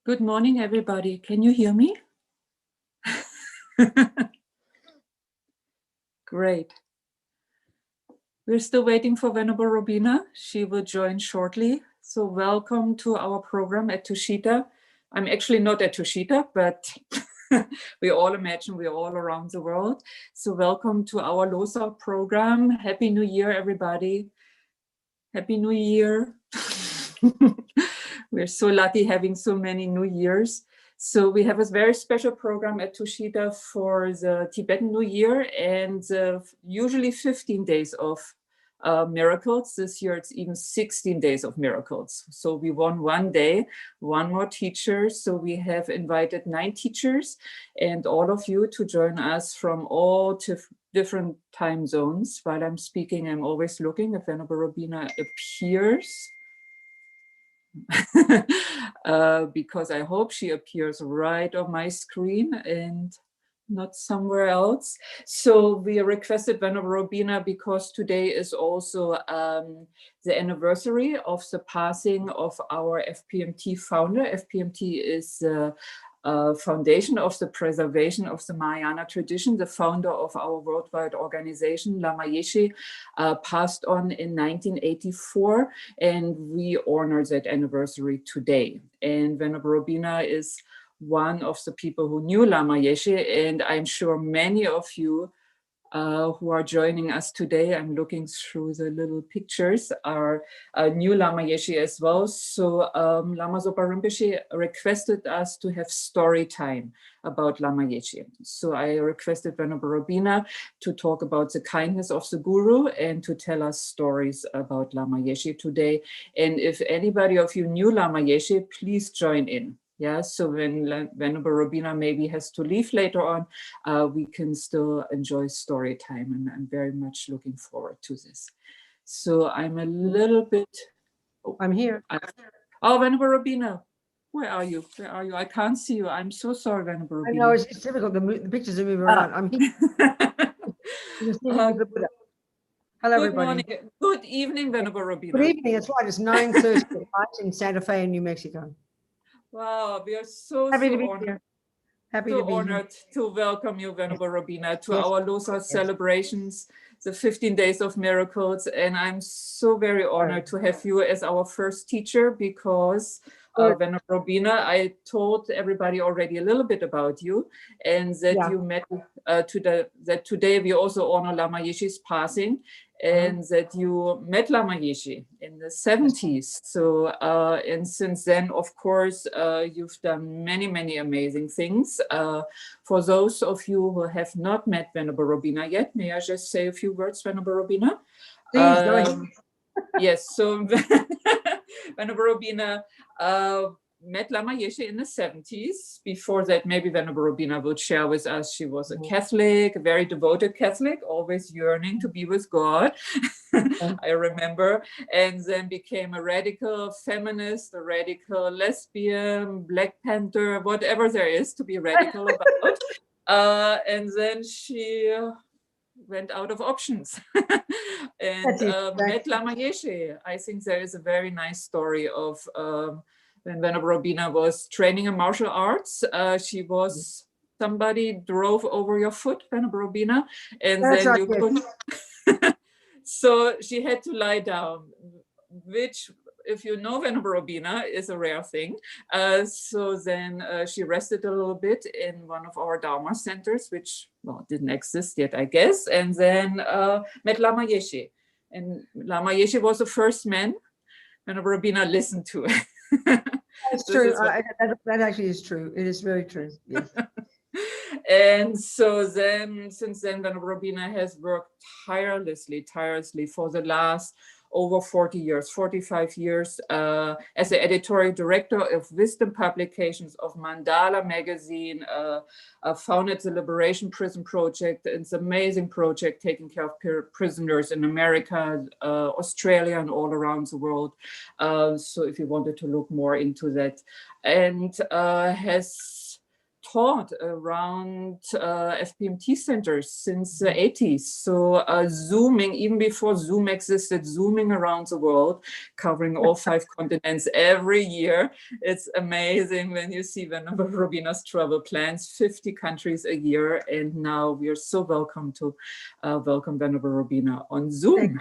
Good morning, everybody. Can you hear me? Great. We're still waiting for Venerable Robina. She will join shortly. So welcome to our program at Tushita. I'm actually not at Tushita, but we all imagine we're all around the world. So welcome to our LOSA program. Happy New Year, everybody. Happy New Year. We're so lucky having so many New Years. So we have a very special program at Tushita for the Tibetan New Year, and usually 15 days of miracles. This year it's even 16 days of miracles. So we won one day, one more teacher. So we have invited 9 teachers and all of you to join us from all different time zones. While I'm speaking, I'm always looking if Venerable Robina appears. Because I hope she appears right on my screen and not somewhere else. So we requested Venerable Robina because today is also the anniversary of the passing of our FPMT founder. FPMT is foundation of the preservation of the Mahayana tradition. The founder of our worldwide organization, Lama Yeshe, passed on in 1984, and we honor that anniversary today. And Venerable Robina is one of the people who knew Lama Yeshe, and I'm sure many of you who are joining us today, I'm looking through the little pictures, are new Lama Yeshe as well. So Lama Zopa Rinpoche requested us to have story time about Lama Yeshe. So I requested Venerable Robina to talk about the kindness of the Guru and to tell us stories about Lama Yeshe today. And if anybody of you knew Lama Yeshe, please join in. Yeah, so when Venerable Robina maybe has to leave later on, we can still enjoy story time, and I'm very much looking forward to this. So I'm a little bit... Oh, I'm here. Oh, Venerable Robina, where are you? Where are you? I can't see you. I'm so sorry, Venerable Robina. I know, it's difficult. The pictures are moving around. I'm here. Hello, good everybody. Morning. Good evening, Venerable Robina. Good evening. That's right. It's 9:30 in Santa Fe in New Mexico. Wow, we are so happy to be honored. here. Happy so to be honored to welcome you, Venerable Robina, to Yes. our LOSA celebrations, the 15 Days of Miracles. And I'm so very honored to have you as our first teacher because, Venerable Robina, I told everybody already a little bit about you, and that you met that today we also honor Lama Yeshe's passing, and that you met Lama Yeshe in the 70s. So, and since then, of course, you've done many, many amazing things. For those of you who have not met Venerable Robina yet, may I just say a few words, Venerable Robina? Please, go ahead. Yes, so Venerable Robina met Lama Yeshe in the 70s. Before that, maybe Venerable Robina would share with us, she was a Catholic, a very devoted Catholic, always yearning to be with God, I remember, and then became a radical feminist, a radical lesbian, Black Panther, whatever there is to be radical about. And then she went out of options and met Lama Yeshe. I think there is a very nice story of when Venerable Robina was training in martial arts. She was, somebody drove over your foot, Venerable Robina, and then you could. So she had to lie down, which, if you know Venerable Robina, is a rare thing. So then she rested a little bit in one of our Dharma centers, which, well, didn't exist yet, I guess, and then met Lama Yeshe. And Lama Yeshe was the first man Venerable Robina listened to. That's true. That actually is true. It is very true. Yes. And so then, since then, Venerable Robina has worked tirelessly for the last over 40 years, 45 years, as the editorial director of wisdom publications of Mandala magazine, founded the Liberation Prison Project. It's an amazing project taking care of prisoners in America, Australia, and all around the world. So if you wanted to look more into that, and has taught around FPMT centers since the 80s. So Zooming, even before Zoom existed, Zooming around the world, covering all 5 continents every year. It's amazing when you see Venerable Robina's travel plans, 50 countries a year. And now we are so welcome to welcome Venerable Robina on Zoom.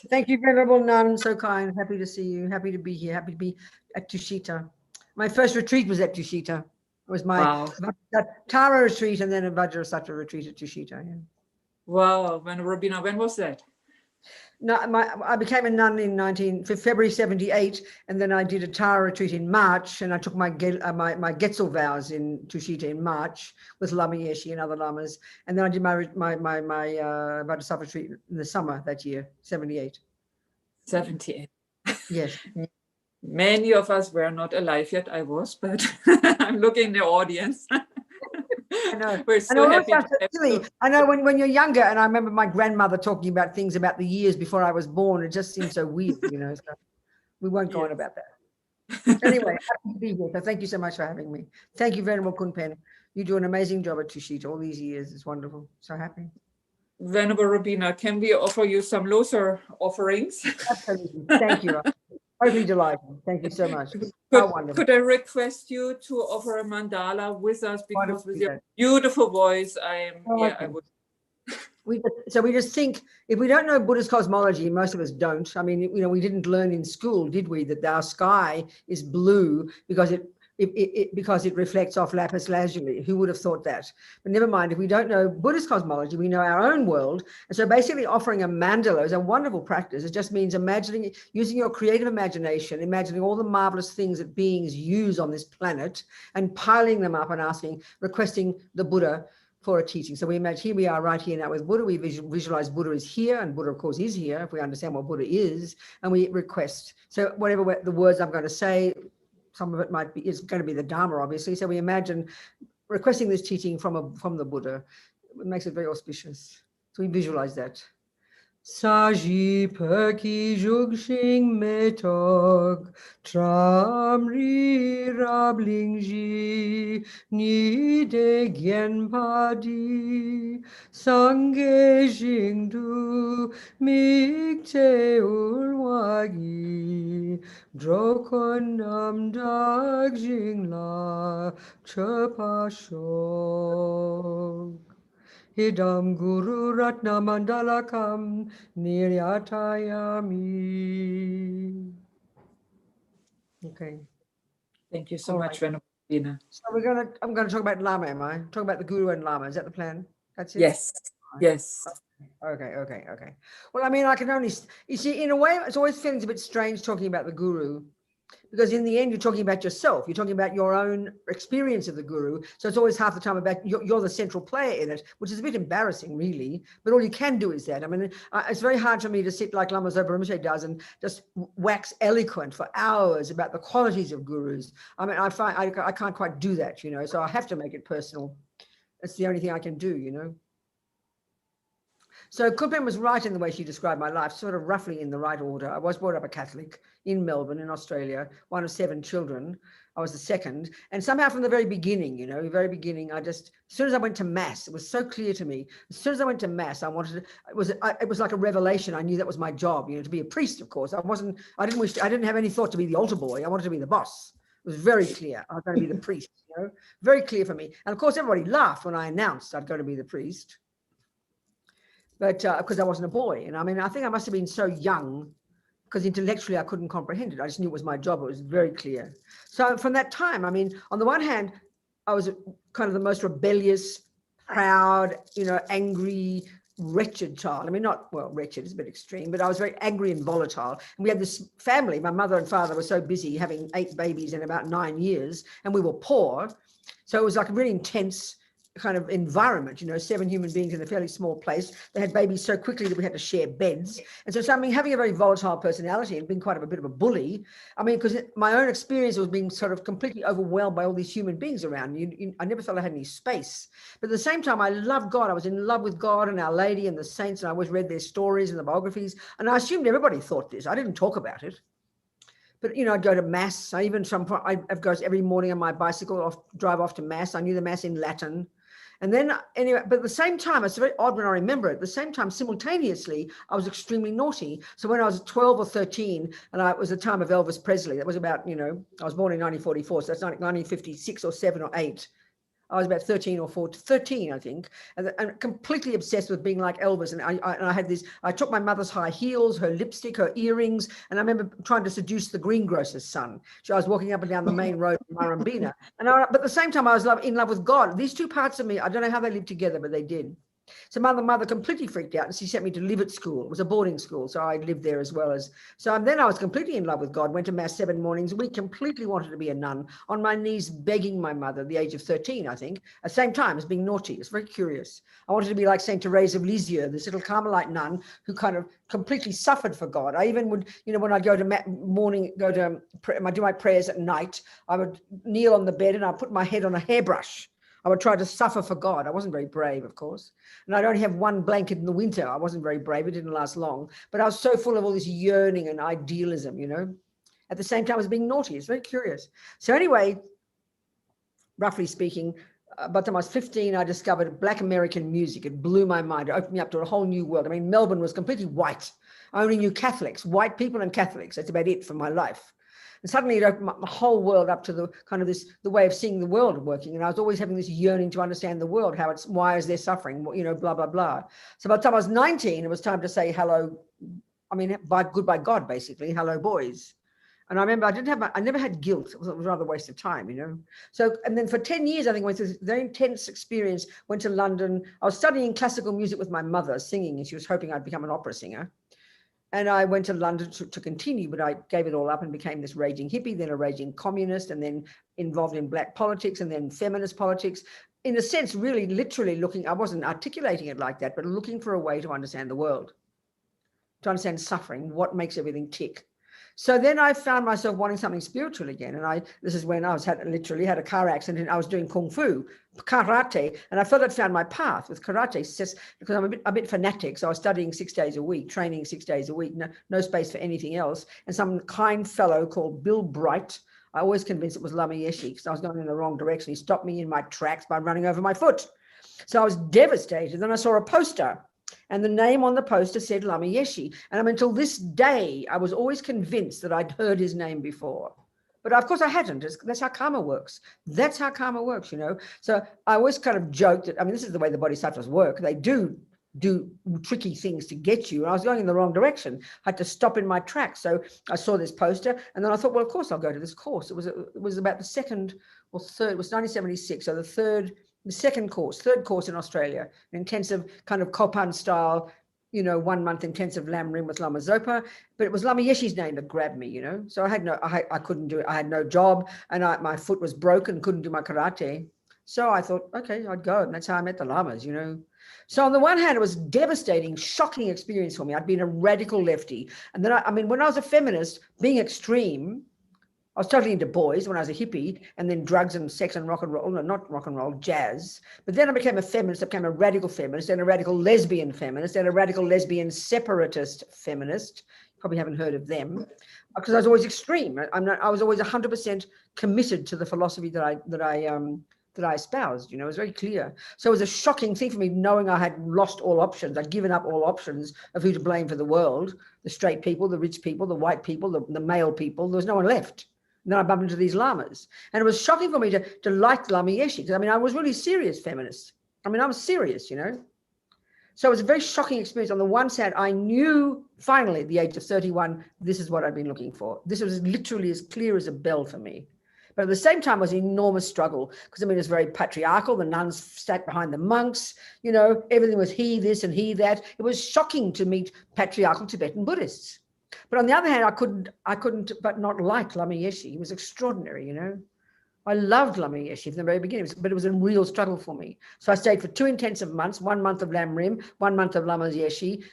Thank you, Venerable Nun. So kind. Happy to see you. Happy to be here. Happy to be at Tushita. My first retreat was at Tushita. It was my Tara retreat and then a Vajrasattva retreat at Tushita. Yeah. Wow, Venerable Robina, when was that? No, I became a nun in February 78, and then I did a Tara retreat in March, and I took my Getzel vows in Tushita in March with Lama Yeshe and other lamas, and then I did my Vajrasattva retreat in the summer that year, 78. 78. Yes. Many of us were not alive yet. I was, but I'm looking in the audience. I know. We're so happy. I know when you're younger, and I remember my grandmother talking about things about the years before I was born. It just seems so weird, you know. So we won't go on about that. Anyway, happy to be here. So thank you so much for having me. Thank you, Venerable Courtin. You do an amazing job at Tushita all these years. It's wonderful. So happy. Venerable Robina, can we offer you some looser offerings? Absolutely. Thank you. Totally delighted. Thank you so much. How wonderful. Could I request you to offer a mandala with us, because with your beautiful voice, I would. We just think, if we don't know Buddhist cosmology, most of us don't. I mean, you know, we didn't learn in school, did we, that our sky is blue because it reflects off lapis lazuli. Who would have thought that? But never mind, if we don't know Buddhist cosmology, we know our own world. And so basically offering a mandala is a wonderful practice. It just means using your creative imagination, imagining all the marvelous things that beings use on this planet and piling them up and requesting the Buddha for a teaching. So we imagine here we are right here now with Buddha. We visualize Buddha is here, and Buddha of course is here if we understand what Buddha is, and we request. So whatever the words I'm going to say, some of it is going to be the Dharma, obviously. So we imagine requesting this teaching from the Buddha. It makes it very auspicious. So we visualize that. Saji perki jugshing metog tramri rablingji ni de genpadi sange jingdu mikte ulwagi drokonam dag jingla chapashok. Hidam Guru Ratna Mandala Kam Niryatayami. Okay. Thank you so much, Venerable Robina. So I'm gonna talk about Lama, am I? Talk about the Guru and Lama. Is that the plan? That's it? Yes. Yes. Okay. Well, I mean, I can only, you see, in a way, it's always feeling a bit strange talking about the Guru, because in the end, you're talking about yourself. You're talking about your own experience of the Guru. So it's always half the time about you're the central player in it, which is a bit embarrassing, really. But all you can do is that. I mean, it's very hard for me to sit like Lama Zopa Rinpoche does and just wax eloquent for hours about the qualities of gurus. I mean, I find I can't quite do that, you know. So I have to make it personal. It's the only thing I can do, you know. So Courtin was right in the way she described my life, sort of roughly in the right order. I was brought up a Catholic in Melbourne, in Australia, one of 7 children. I was the second. And somehow from the very beginning, you know, as soon as I went to Mass, it was so clear to me. As soon as I went to Mass, it was like a revelation. I knew that was my job, you know, to be a priest, of course. I didn't have any thought to be the altar boy. I wanted to be the boss. It was very clear. I was going to be the priest, you know, very clear for me. And of course, everybody laughed when I announced I'd go to be the priest. But because I wasn't a boy. And I mean, I think I must have been so young because intellectually I couldn't comprehend it. I just knew it was my job. It was very clear. So from that time, I mean, on the one hand, I was kind of the most rebellious, proud, you know, angry, wretched child. I mean, wretched is a bit extreme, but I was very angry and volatile. And we had this family. My mother and father were so busy having 8 babies in about 9 years, and we were poor. So it was like a really intense kind of environment, you know, 7 human beings in a fairly small place. They had babies so quickly that we had to share beds. And so I mean, having a very volatile personality and being quite a bit of a bully, I mean, because my own experience was being sort of completely overwhelmed by all these human beings around. I never felt I had any space. But at the same time, I loved God. I was in love with God and Our Lady and the saints, and I always read their stories and the biographies. And I assumed everybody thought this. I didn't talk about it. But, you know, I'd go to mass. I go every morning on my bicycle, drive off to mass. I knew the mass in Latin. And then anyway, but at the same time, it's very odd when I remember it, at the same time, simultaneously, I was extremely naughty. So when I was 12 or 13, and it was the time of Elvis Presley, that was about, you know, I was born in 1944, so that's 1956 or 7 or 8. I was about 13 or 14, 13, I think, and completely obsessed with being like Elvis. And I had this, I took my mother's high heels, her lipstick, her earrings, and I remember trying to seduce the greengrocer's son. So I was walking up and down the main road in Robina. But at the same time, I was in love with God. These two parts of me, I don't know how they lived together, but they did. So my mother completely freaked out, and she sent me to live at school. It was a boarding school, so I lived there as well as. So then I was completely in love with God, went to mass 7 mornings a week, completely wanted to be a nun, on my knees begging my mother at the age of 13, I think, at the same time as being naughty. It's very curious. I wanted to be like Saint Therese of Lisieux, this little Carmelite nun who kind of completely suffered for God. I even would, you know, when I'd go to do my prayers at night, I would kneel on the bed and I'd put my head on a hairbrush. I would try to suffer for God. I wasn't very brave, of course. And I'd only have one blanket in the winter. I wasn't very brave. It didn't last long. But I was so full of all this yearning and idealism, you know, at the same time as being naughty. It's very curious. So anyway, roughly speaking, by the time I was 15, I discovered Black American music. It blew my mind. It opened me up to a whole new world. I mean, Melbourne was completely white. I only knew Catholics, white people and Catholics. That's about it for my life. And suddenly it opened my whole world up to the kind of the way of seeing the world working. And I was always having this yearning to understand the world, why is there suffering, you know, blah, blah, blah. So by the time I was 19, it was time to say hello. I mean, goodbye God, basically. Hello, boys. And I remember I never had guilt. It was rather a waste of time, you know. So, and then for 10 years, I think I went through this very intense experience, went to London. I was studying classical music with my mother, singing, and she was hoping I'd become an opera singer. And I went to London to continue, but I gave it all up and became this raging hippie, then a raging communist, and then involved in black politics and then feminist politics. In a sense, really, literally I wasn't articulating it like that, but looking for a way to understand the world, to understand suffering, what makes everything tick. So then I found myself wanting something spiritual again. And this is when I literally had a car accident and I was doing Kung Fu, karate. And I felt I'd found my path with karate, because I'm a bit fanatic. So I was studying 6 days a week, training 6 days a week, no space for anything else. And some kind fellow called Bill Bright, I always convinced it was Lama Yeshe because I was going in the wrong direction. He stopped me in my tracks by running over my foot. So I was devastated. Then I saw a poster. And the name on the poster said Lama Yeshe. And until this day, I was always convinced that I'd heard his name before. But of course I hadn't. That's how karma works. That's how karma works, you know. So I always kind of joked that, I mean, this is the way the bodhisattvas work. They do tricky things to get you. And I was going in the wrong direction. I had to stop in my tracks. So I saw this poster and then I thought, well, of course I'll go to this course. It was about the second or third, it was 1976. So the third course in Australia, an intensive kind of Courtin style, you know, 1 month intensive Lam Rim with Lama Zopa. But it was Lama Yeshe's name that grabbed me, you know. So I couldn't do it. I had no job and my foot was broken, couldn't do my karate. So I thought, okay, I'd go. And that's how I met the Lamas, you know. So on the one hand, it was devastating, shocking experience for me. I'd been a radical lefty. And then I mean, when I was a feminist, being extreme, I was totally into boys when I was a hippie, and then drugs and sex and rock and roll, no, not rock and roll, jazz. But then I became a feminist, I became a radical feminist, then a radical lesbian feminist, then a radical lesbian separatist feminist. Probably haven't heard of them, because I was always extreme. I was always 100% committed to the philosophy that I espoused, you know. It was very clear. So it was a shocking thing for me, knowing I had lost all options. I'd given up all options of who to blame for the world, the straight people, the rich people, the white people, the male people. There was no one left. And then I bumped into these lamas. And it was shocking for me to like Lama Yeshe, because I mean, I was really serious feminist. I mean, I was serious, you know. So it was a very shocking experience. On the one side, I knew finally at the age of 31, this is what I'd been looking for. This was literally as clear as a bell for me. But at the same time, it was an enormous struggle because, I mean, it was very patriarchal. The nuns sat behind the monks, you know, everything was he this and he that. It was shocking to meet patriarchal Tibetan Buddhists. But on the other hand, I couldn't but not like Lama Yeshe. He was extraordinary, you know. I loved Lama Yeshe from the very beginning, but it was a real struggle for me. So I stayed for 2 intensive months, 1 month of Lam Rim, 1 month of Lama Yeshe.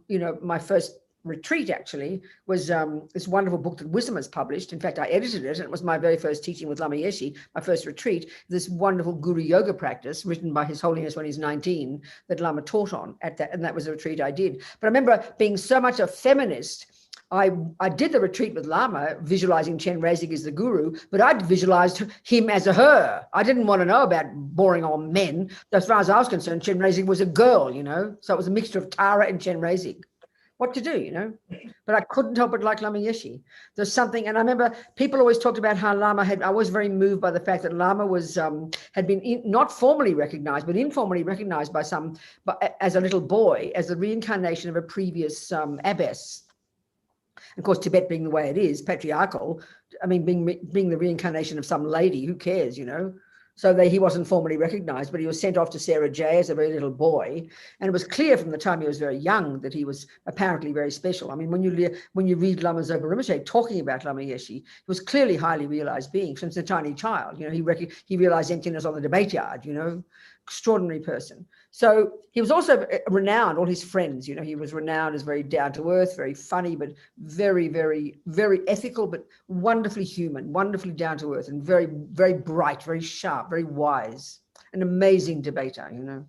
You know, my first retreat actually was this wonderful book that Wisdom has published. In fact, I edited it, and it was my very first teaching with Lama Yeshe, my first retreat, this wonderful Guru Yoga practice written by His Holiness when he's 19 that Lama taught on at that, and that was a retreat I did. But I remember being so much a feminist, I did the retreat with Lama, visualizing Chen Reizig as the guru, but I visualized him as a her. I didn't want to know about boring old men. As far as I was concerned, Chen Reizig was a girl, you know, so it was a mixture of Tara and Chen Reizig. What to do, you know? But I couldn't help but like Lama Yeshe. There's something, and I remember people always talked about how Lama had, I was very moved by the fact that Lama was, had been not formally recognized, but informally recognized by some, but as a little boy, as the reincarnation of a previous abbess. Of course, Tibet being the way it is, patriarchal, I mean, being the reincarnation of some lady, who cares, you know? So he wasn't formally recognized, but he was sent off to Sarah J as a very little boy. And it was clear from the time he was very young that he was apparently very special. I mean, when you read Lama Zopa Rinpoche talking about Lama Yeshe, he was clearly highly realized being since a tiny child. You know, he realized emptiness on the debate yard, you know, extraordinary person. So he was also renowned, all his friends, you know, he was renowned as very down to earth, very funny, but very, very, very ethical, but wonderfully human, wonderfully down to earth, and very, very bright, very sharp, very wise, an amazing debater, you know.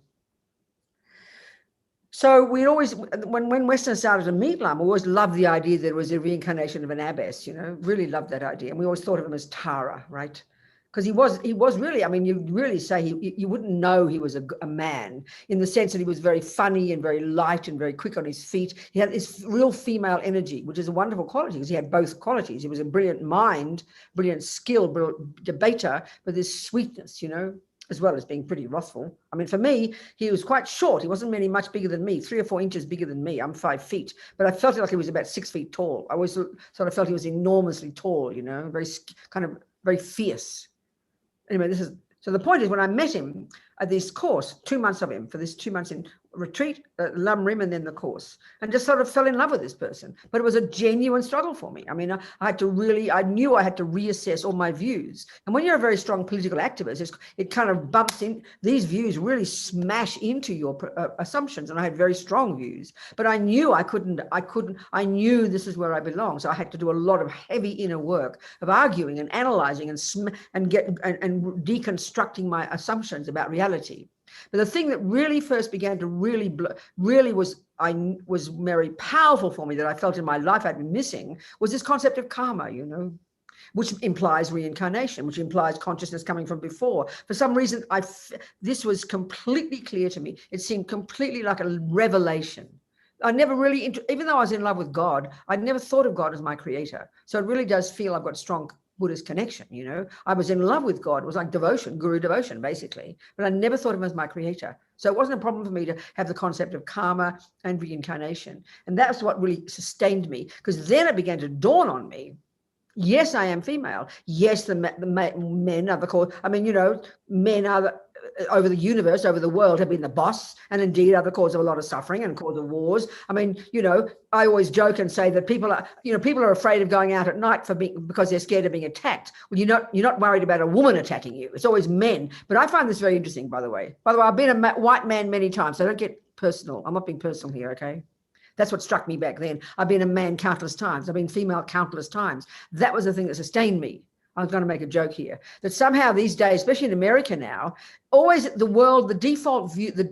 So we always, when Westerners started to meet Lama, we always loved the idea that it was a reincarnation of an abbess, you know, really loved that idea. And we always thought of him as Tara, right? Because he was really, I mean, you really say you wouldn't know he was a man, in the sense that he was very funny and very light and very quick on his feet. He had this real female energy, which is a wonderful quality, because he had both qualities. He was a brilliant mind, brilliant skill, brilliant debater, but this sweetness, you know, as well as being pretty wrathful. I mean, for me, he was quite short. He wasn't really much bigger than me, 3 or 4 inches bigger than me. I'm 5 feet, but I felt like he was about 6 feet tall. I always sort of felt he was enormously tall, you know, very kind of very fierce. Anyway, so the point is, when I met him at this course, 2 months of him, for this 2 months in retreat, Lam Rim, and then the course, and just sort of fell in love with this person. But it was a genuine struggle for me. I mean, I knew I had to reassess all my views. And when you're a very strong political activist, it kind of bumps in, these views really smash into your assumptions. And I had very strong views, but I knew I knew this is where I belong. So I had to do a lot of heavy inner work of arguing and analyzing and deconstructing my assumptions about reality. But the thing that really first began to really was very powerful for me, that I felt in my life I'd been missing, was this concept of karma, you know, which implies reincarnation, which implies consciousness coming from before. For some reason, this was completely clear to me. It seemed completely like a revelation. I never really, even though I was in love with God, I never thought of God as my creator. So it really does feel I've got strong Buddhist connection, you know. I was in love with God. It was like devotion, guru devotion, basically. But I never thought of him as my creator. So it wasn't a problem for me to have the concept of karma and reincarnation. And that's what really sustained me, because then it began to dawn on me. Yes, I am female. Yes, the men are the cause. I mean, you know, men are over the universe, over the world, have been the boss, and indeed are the cause of a lot of suffering and cause of wars. I mean, you know, I always joke and say that people are afraid of going out at night because they're scared of being attacked. Well, you're not worried about a woman attacking you. It's always men. But I find this very interesting, by the way. I've been a white man many times, so don't get personal. I'm not being personal here, okay? That's what struck me back then. I've been a man countless times. I've been female countless times. That was the thing that sustained me. I was going to make a joke here, that somehow these days, especially in America now, always the world, the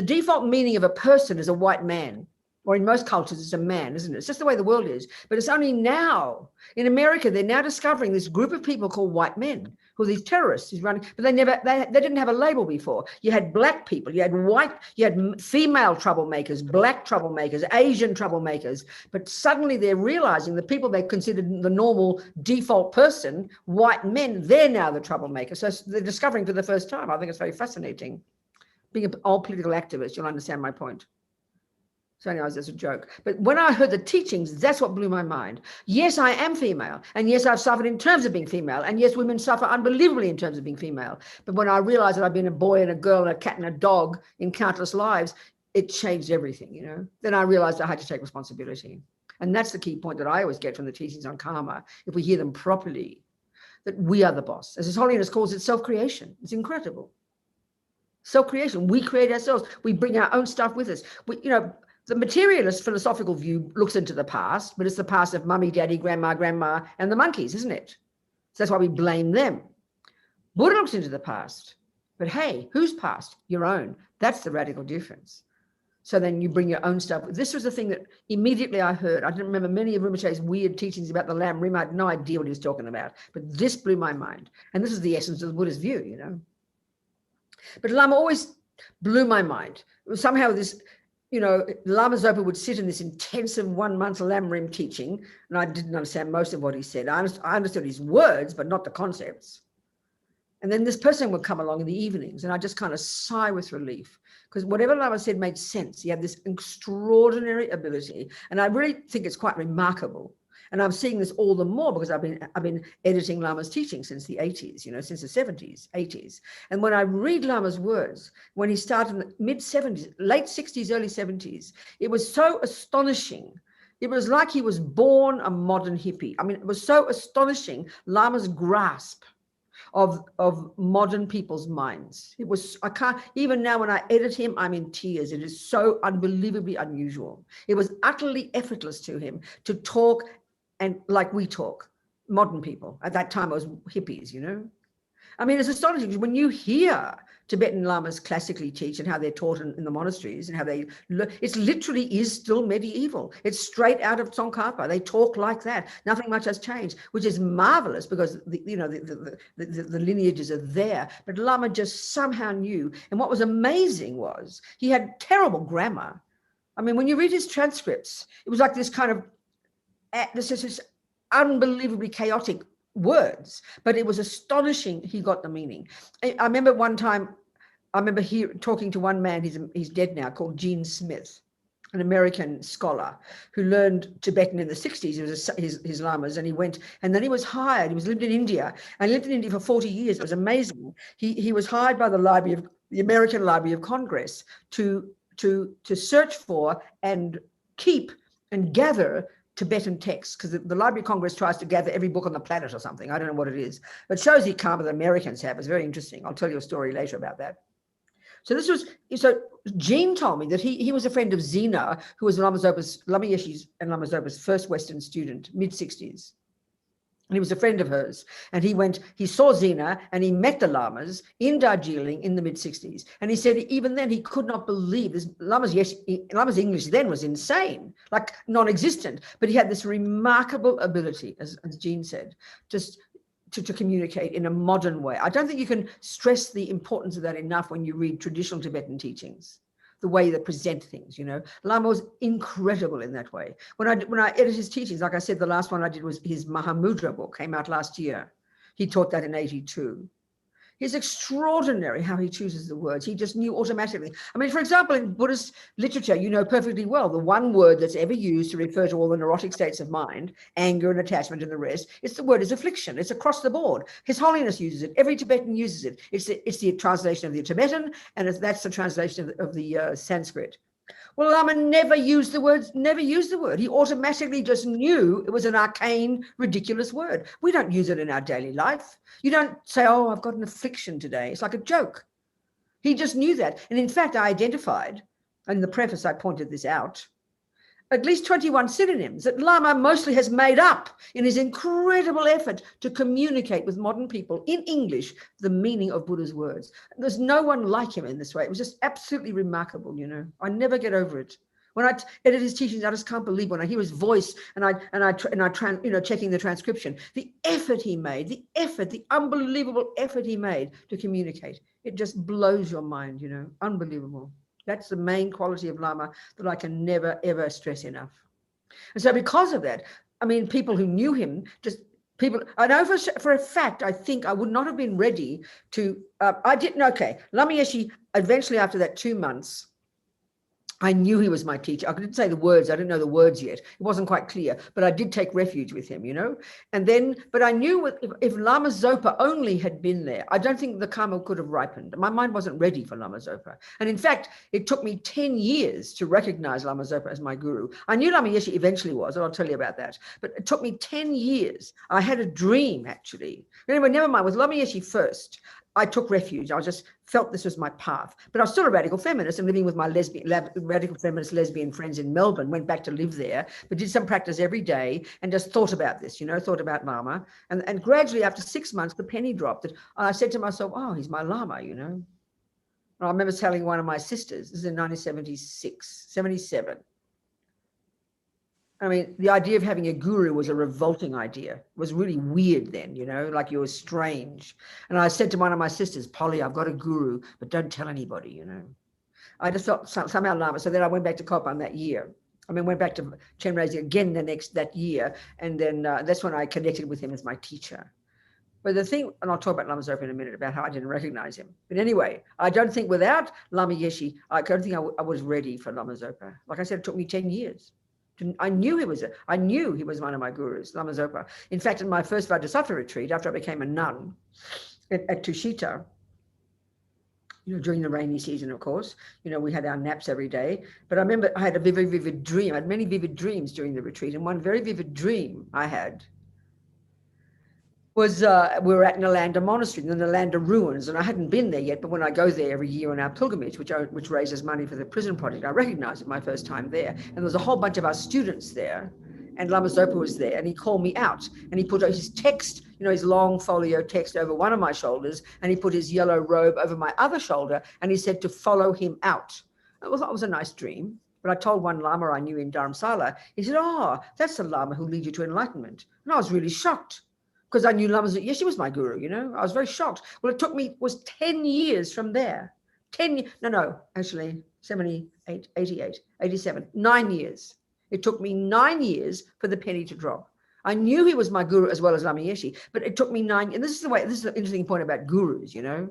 default meaning of a person is a white man, or in most cultures it's a man, isn't it? It's just the way the world is. But it's only now in America, they're now discovering this group of people called white men, who are these terrorists who's running, but they didn't have a label before. You had black people, you had female troublemakers, black troublemakers, Asian troublemakers, but suddenly they're realizing the people they considered the normal default person, white men, they're now the troublemakers. So they're discovering for the first time. I think it's very fascinating. Being an old political activist, you'll understand my point. So anyways, that's a joke. But when I heard the teachings, that's what blew my mind. Yes, I am female. And yes, I've suffered in terms of being female. And yes, women suffer unbelievably in terms of being female. But when I realized that I've been a boy and a girl and a cat and a dog in countless lives, it changed everything, you know. Then I realized I had to take responsibility. And that's the key point that I always get from the teachings on karma, if we hear them properly, that we are the boss. As His Holiness calls it, self-creation. It's incredible. Self-creation. We create ourselves. We bring our own stuff with us. The materialist philosophical view looks into the past, but it's the past of mummy, daddy, grandma, and the monkeys, isn't it? So that's why we blame them. Buddha looks into the past, but hey, whose past? Your own. That's the radical difference. So then you bring your own stuff. This was the thing that immediately I heard. I didn't remember many of Rinpoche's weird teachings about the Lam Rim. I had no idea what he was talking about, but this blew my mind. And this is the essence of the Buddhist view, you know. But Lama always blew my mind. Somehow this, you know, Lama Zopa would sit in this intensive 1 month Lam Rim teaching, and I didn't understand most of what he said. I understood his words, but not the concepts. And then this person would come along in the evenings, and I just kind of sigh with relief, because whatever Lama said made sense. He had this extraordinary ability, and I really think it's quite remarkable. And I'm seeing this all the more because I've been editing Lama's teaching since the 80s, you know, since the 70s, 80s. And when I read Lama's words, when he started in the mid 70s, late 60s, early 70s, it was so astonishing. It was like he was born a modern hippie. I mean, it was so astonishing, Lama's grasp of modern people's minds. It was, I can't, even now when I edit him, I'm in tears. It is so unbelievably unusual. It was utterly effortless to him to talk and like we talk, modern people. At that time, it was hippies, you know. I mean, it's astonishing when you hear Tibetan lamas classically teach and how they're taught in the monasteries and how they look. It literally is still medieval. It's straight out of Tsongkhapa. They talk like that. Nothing much has changed, which is marvelous because the lineages are there. But Lama just somehow knew. And what was amazing was he had terrible grammar. I mean, when you read his transcripts, it was like this kind of this unbelievably chaotic words, but it was astonishing he got the meaning. I remember one time, talking to one man, he's dead now, called Gene Smith, an American scholar who learned Tibetan in the 60s. It was his lamas, and he went, and then he was hired. He lived in India, and lived in India for 40 years. It was amazing. He was hired by the American Library of Congress to search for and keep and gather Tibetan texts, because the Library of Congress tries to gather every book on the planet or something. I don't know what it is, but it shows the karma that Americans have. It's very interesting. I'll tell you a story later about that. So Gene told me that he was a friend of Zena, who was Lama Yeshe's and Lama Zopa's first Western student, mid-60s. And he was a friend of hers. And he saw Zena and he met the Lamas in Darjeeling in the mid-60s. And he said even then he could not believe this. Lama's English then was insane, like non-existent. But he had this remarkable ability, as Jean said, just to communicate in a modern way. I don't think you can stress the importance of that enough when you read traditional Tibetan teachings. The way they present things, you know. Lama was incredible in that way. When I edit his teachings, like I said, the last one I did was his Mahamudra book, came out last year. He taught that in 82. It's extraordinary how he chooses the words. He just knew automatically. I mean, for example, in Buddhist literature, you know perfectly well, the one word that's ever used to refer to all the neurotic states of mind, anger and attachment and the rest, the word is affliction. It's across the board. His Holiness uses it. Every Tibetan uses it. It's the translation of the Tibetan, and that's the translation of the Sanskrit. Well, Lama never used the word. He automatically just knew it was an arcane, ridiculous word. We don't use it in our daily life. You don't say, oh, I've got an affliction today. It's like a joke. He just knew that. And in fact, I identified, and in the preface, I pointed this out, at least 21 synonyms that Lama mostly has made up in his incredible effort to communicate with modern people in English the meaning of Buddha's words. There's no one like him in this way. It was just absolutely remarkable, you know. I never get over it. When I edit his teachings, I just can't believe when I hear his voice and I checking the transcription, the effort he made, the unbelievable effort he made to communicate. It just blows your mind, you know, unbelievable. That's the main quality of Lama that I can never, ever stress enough. And so because of that, I mean, people who knew him, I know for a fact, I think I would not have been ready to, Lama Yeshe, eventually after that 2 months, I knew he was my teacher. I couldn't say the words. I didn't know the words yet. It wasn't quite clear, but I did take refuge with him, you know. But I knew if Lama Zopa only had been there, I don't think the karma could have ripened. My mind wasn't ready for Lama Zopa. And in fact, it took me 10 years to recognize Lama Zopa as my guru. I knew Lama Yeshe eventually was, and I'll tell you about that. But it took me 10 years. I had a dream, actually. Anyway, never mind. With Lama Yeshe first, I took refuge. I just felt this was my path. But I was still a radical feminist and living with my radical feminist lesbian friends in Melbourne, went back to live there, but did some practice every day and just thought about this, you know, thought about Lama. And gradually after 6 months, the penny dropped. I said to myself, oh, he's my Lama, you know. And I remember telling one of my sisters, this is in 1976, 77. I mean, the idea of having a guru was a revolting idea. It was really weird then, you know, like you were strange. And I said to one of my sisters, Polly, I've got a guru, but don't tell anybody, you know. I just felt somehow Lama. So then I went back to Copan that year. I mean, went back to Chenrezig again that year. And then that's when I connected with him as my teacher. But the thing, and I'll talk about Lama Zopa in a minute, about how I didn't recognize him. But anyway, I don't think without Lama Yeshe, I don't think I was ready for Lama Zopa. Like I said, it took me 10 years. I knew he was one of my gurus, Lama Zopa. In fact, in my first Vajrasattva retreat, after I became a nun at Tushita, you know, during the rainy season, of course, you know, we had our naps every day. But I remember I had a very vivid dream. I had many vivid dreams during the retreat. And one very vivid dream I had was we were at Nalanda Monastery, the Nalanda ruins, and I hadn't been there yet, but when I go there every year on our pilgrimage, which raises money for the prison project, I recognized it my first time there. And there was a whole bunch of our students there, and Lama Zopa was there, and he called me out, and he put his text, you know, his long folio text over one of my shoulders, and he put his yellow robe over my other shoulder, and he said to follow him out. That was a nice dream. But I told one Lama I knew in Dharamsala, he said, oh, that's the Lama who leads you to enlightenment. And I was really shocked, because I knew Lama Yeshe was my guru, you know. I was very shocked. Well, it was 10 years from there. 78, 88, 87, 9 years. It took me 9 years for the penny to drop. I knew he was my guru as well as Lama Yeshe, but it took me 9, and this is an interesting point about gurus, you know.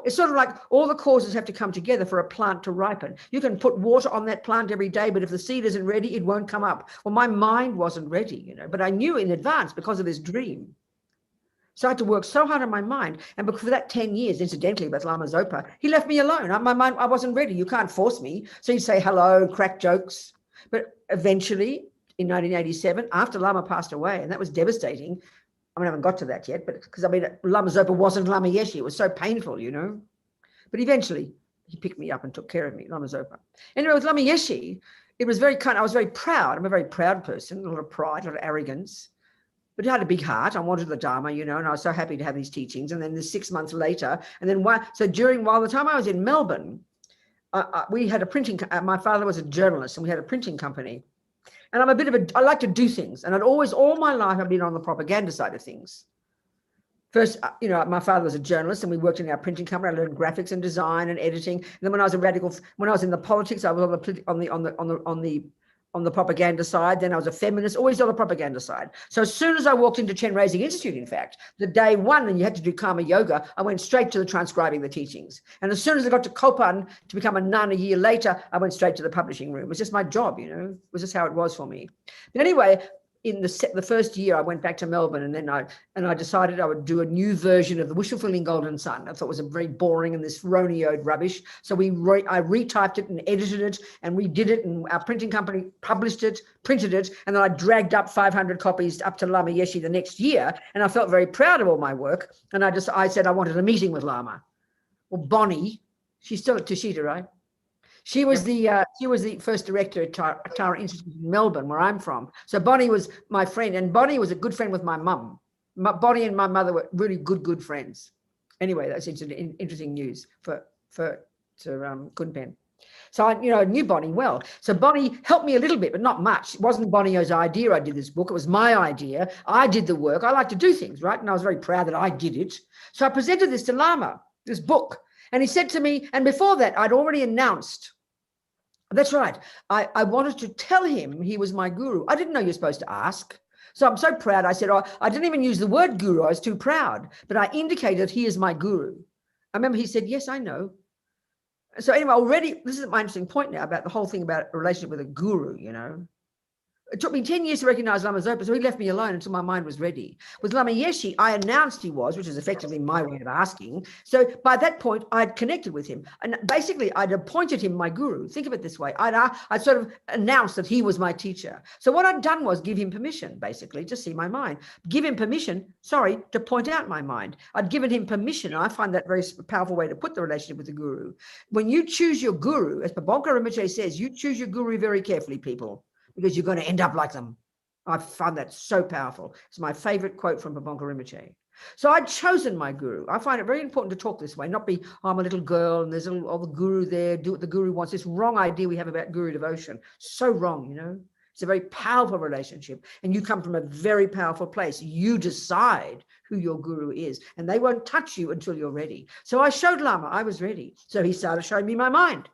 It's sort of like all the causes have to come together for a plant to ripen. You can put water on that plant every day, but if the seed isn't ready, it won't come up. Well, my mind wasn't ready, you know, but I knew in advance because of this dream. So I had to work so hard on my mind. And for that 10 years, incidentally, with Lama Zopa, he left me alone. My mind, I wasn't ready. You can't force me. So he'd say hello, crack jokes. But eventually, in 1987, after Lama passed away, and that was devastating, I mean, I haven't got to that yet, but because I mean, Lama Zopa wasn't Lama Yeshe. It was so painful, you know. But eventually, he picked me up and took care of me, Lama Zopa. Anyway, with Lama Yeshe, it was very kind. I was very proud. I'm a very proud person, a lot of pride, a lot of arrogance. But he had a big heart. I wanted the Dharma, you know, and I was so happy to have these teachings. And then 6 months later, and then while the time I was in Melbourne, we had a printing. My father was a journalist, and we had a printing company. And I like to do things. And all my life, I've been on the propaganda side of things. First, you know, my father was a journalist, and we worked in our printing company. I learned graphics and design and editing. And then when I was in the politics, I was on the propaganda side. Then I was a feminist, always on the propaganda side. So as soon as I walked into Chenrezig Institute, in fact, the day one, and you had to do karma yoga, I went straight to the transcribing the teachings. And as soon as I got to Copan to become a nun a year later, I went straight to the publishing room. It was just my job, you know. It was just how it was for me. But anyway, in the first year, I went back to Melbourne, and then I decided I would do a new version of the Wish Fulfilling Golden Sun. I thought it was a very boring and this Ronioed rubbish. So I retyped it and edited it and redid it, and our printing company published it, printed it, and then I dragged up 500 copies up to Lama Yeshe the next year, and I felt very proud of all my work. And I said I wanted a meeting with Lama. Well, Bonnie, she's still at Tushita, right? She was the first director at Tara Institute in Melbourne, where I'm from. So Bonnie was my friend, and Bonnie was a good friend with my mum. Bonnie and my mother were really good friends. Anyway, that's interesting news for Courtin. So I knew Bonnie well. So Bonnie helped me a little bit, but not much. It wasn't Bonnie's idea I did this book. It was my idea. I did the work. I like to do things, right? And I was very proud that I did it. So I presented this to Lama, this book. And he said to me, and before that, I'd already announced, that's right, I wanted to tell him he was my guru. I didn't know you're supposed to ask. So I'm so proud. I said, I didn't even use the word guru. I was too proud. But I indicated he is my guru. I remember he said, yes, I know. So anyway, already, this is my interesting point now about the whole thing about a relationship with a guru, you know. It took me 10 years to recognize Lama Zopa, so he left me alone until my mind was ready. With Lama Yeshe, I announced he was, which is effectively my way of asking. So by that point, I'd connected with him. And basically, I'd appointed him my guru. Think of it this way. I'd sort of announced that he was my teacher. So what I'd done was give him permission, basically, to see my mind. Give him permission, to point out my mind. I'd given him permission, and I find that a very powerful way to put the relationship with the guru. When you choose your guru, as Pabonka Rinpoche says, you choose your guru very carefully, people, because you're going to end up like them. I found that so powerful. It's my favorite quote from Pabonka Rinpoche. So I'd chosen my guru. I find it very important to talk this way, not be, oh, I'm a little girl and there's all the guru there, do what the guru wants. This wrong idea we have about guru devotion. So wrong, you know. It's a very powerful relationship. And you come from a very powerful place. You decide who your guru is, and they won't touch you until you're ready. So I showed Lama I was ready. So he started showing me my mind.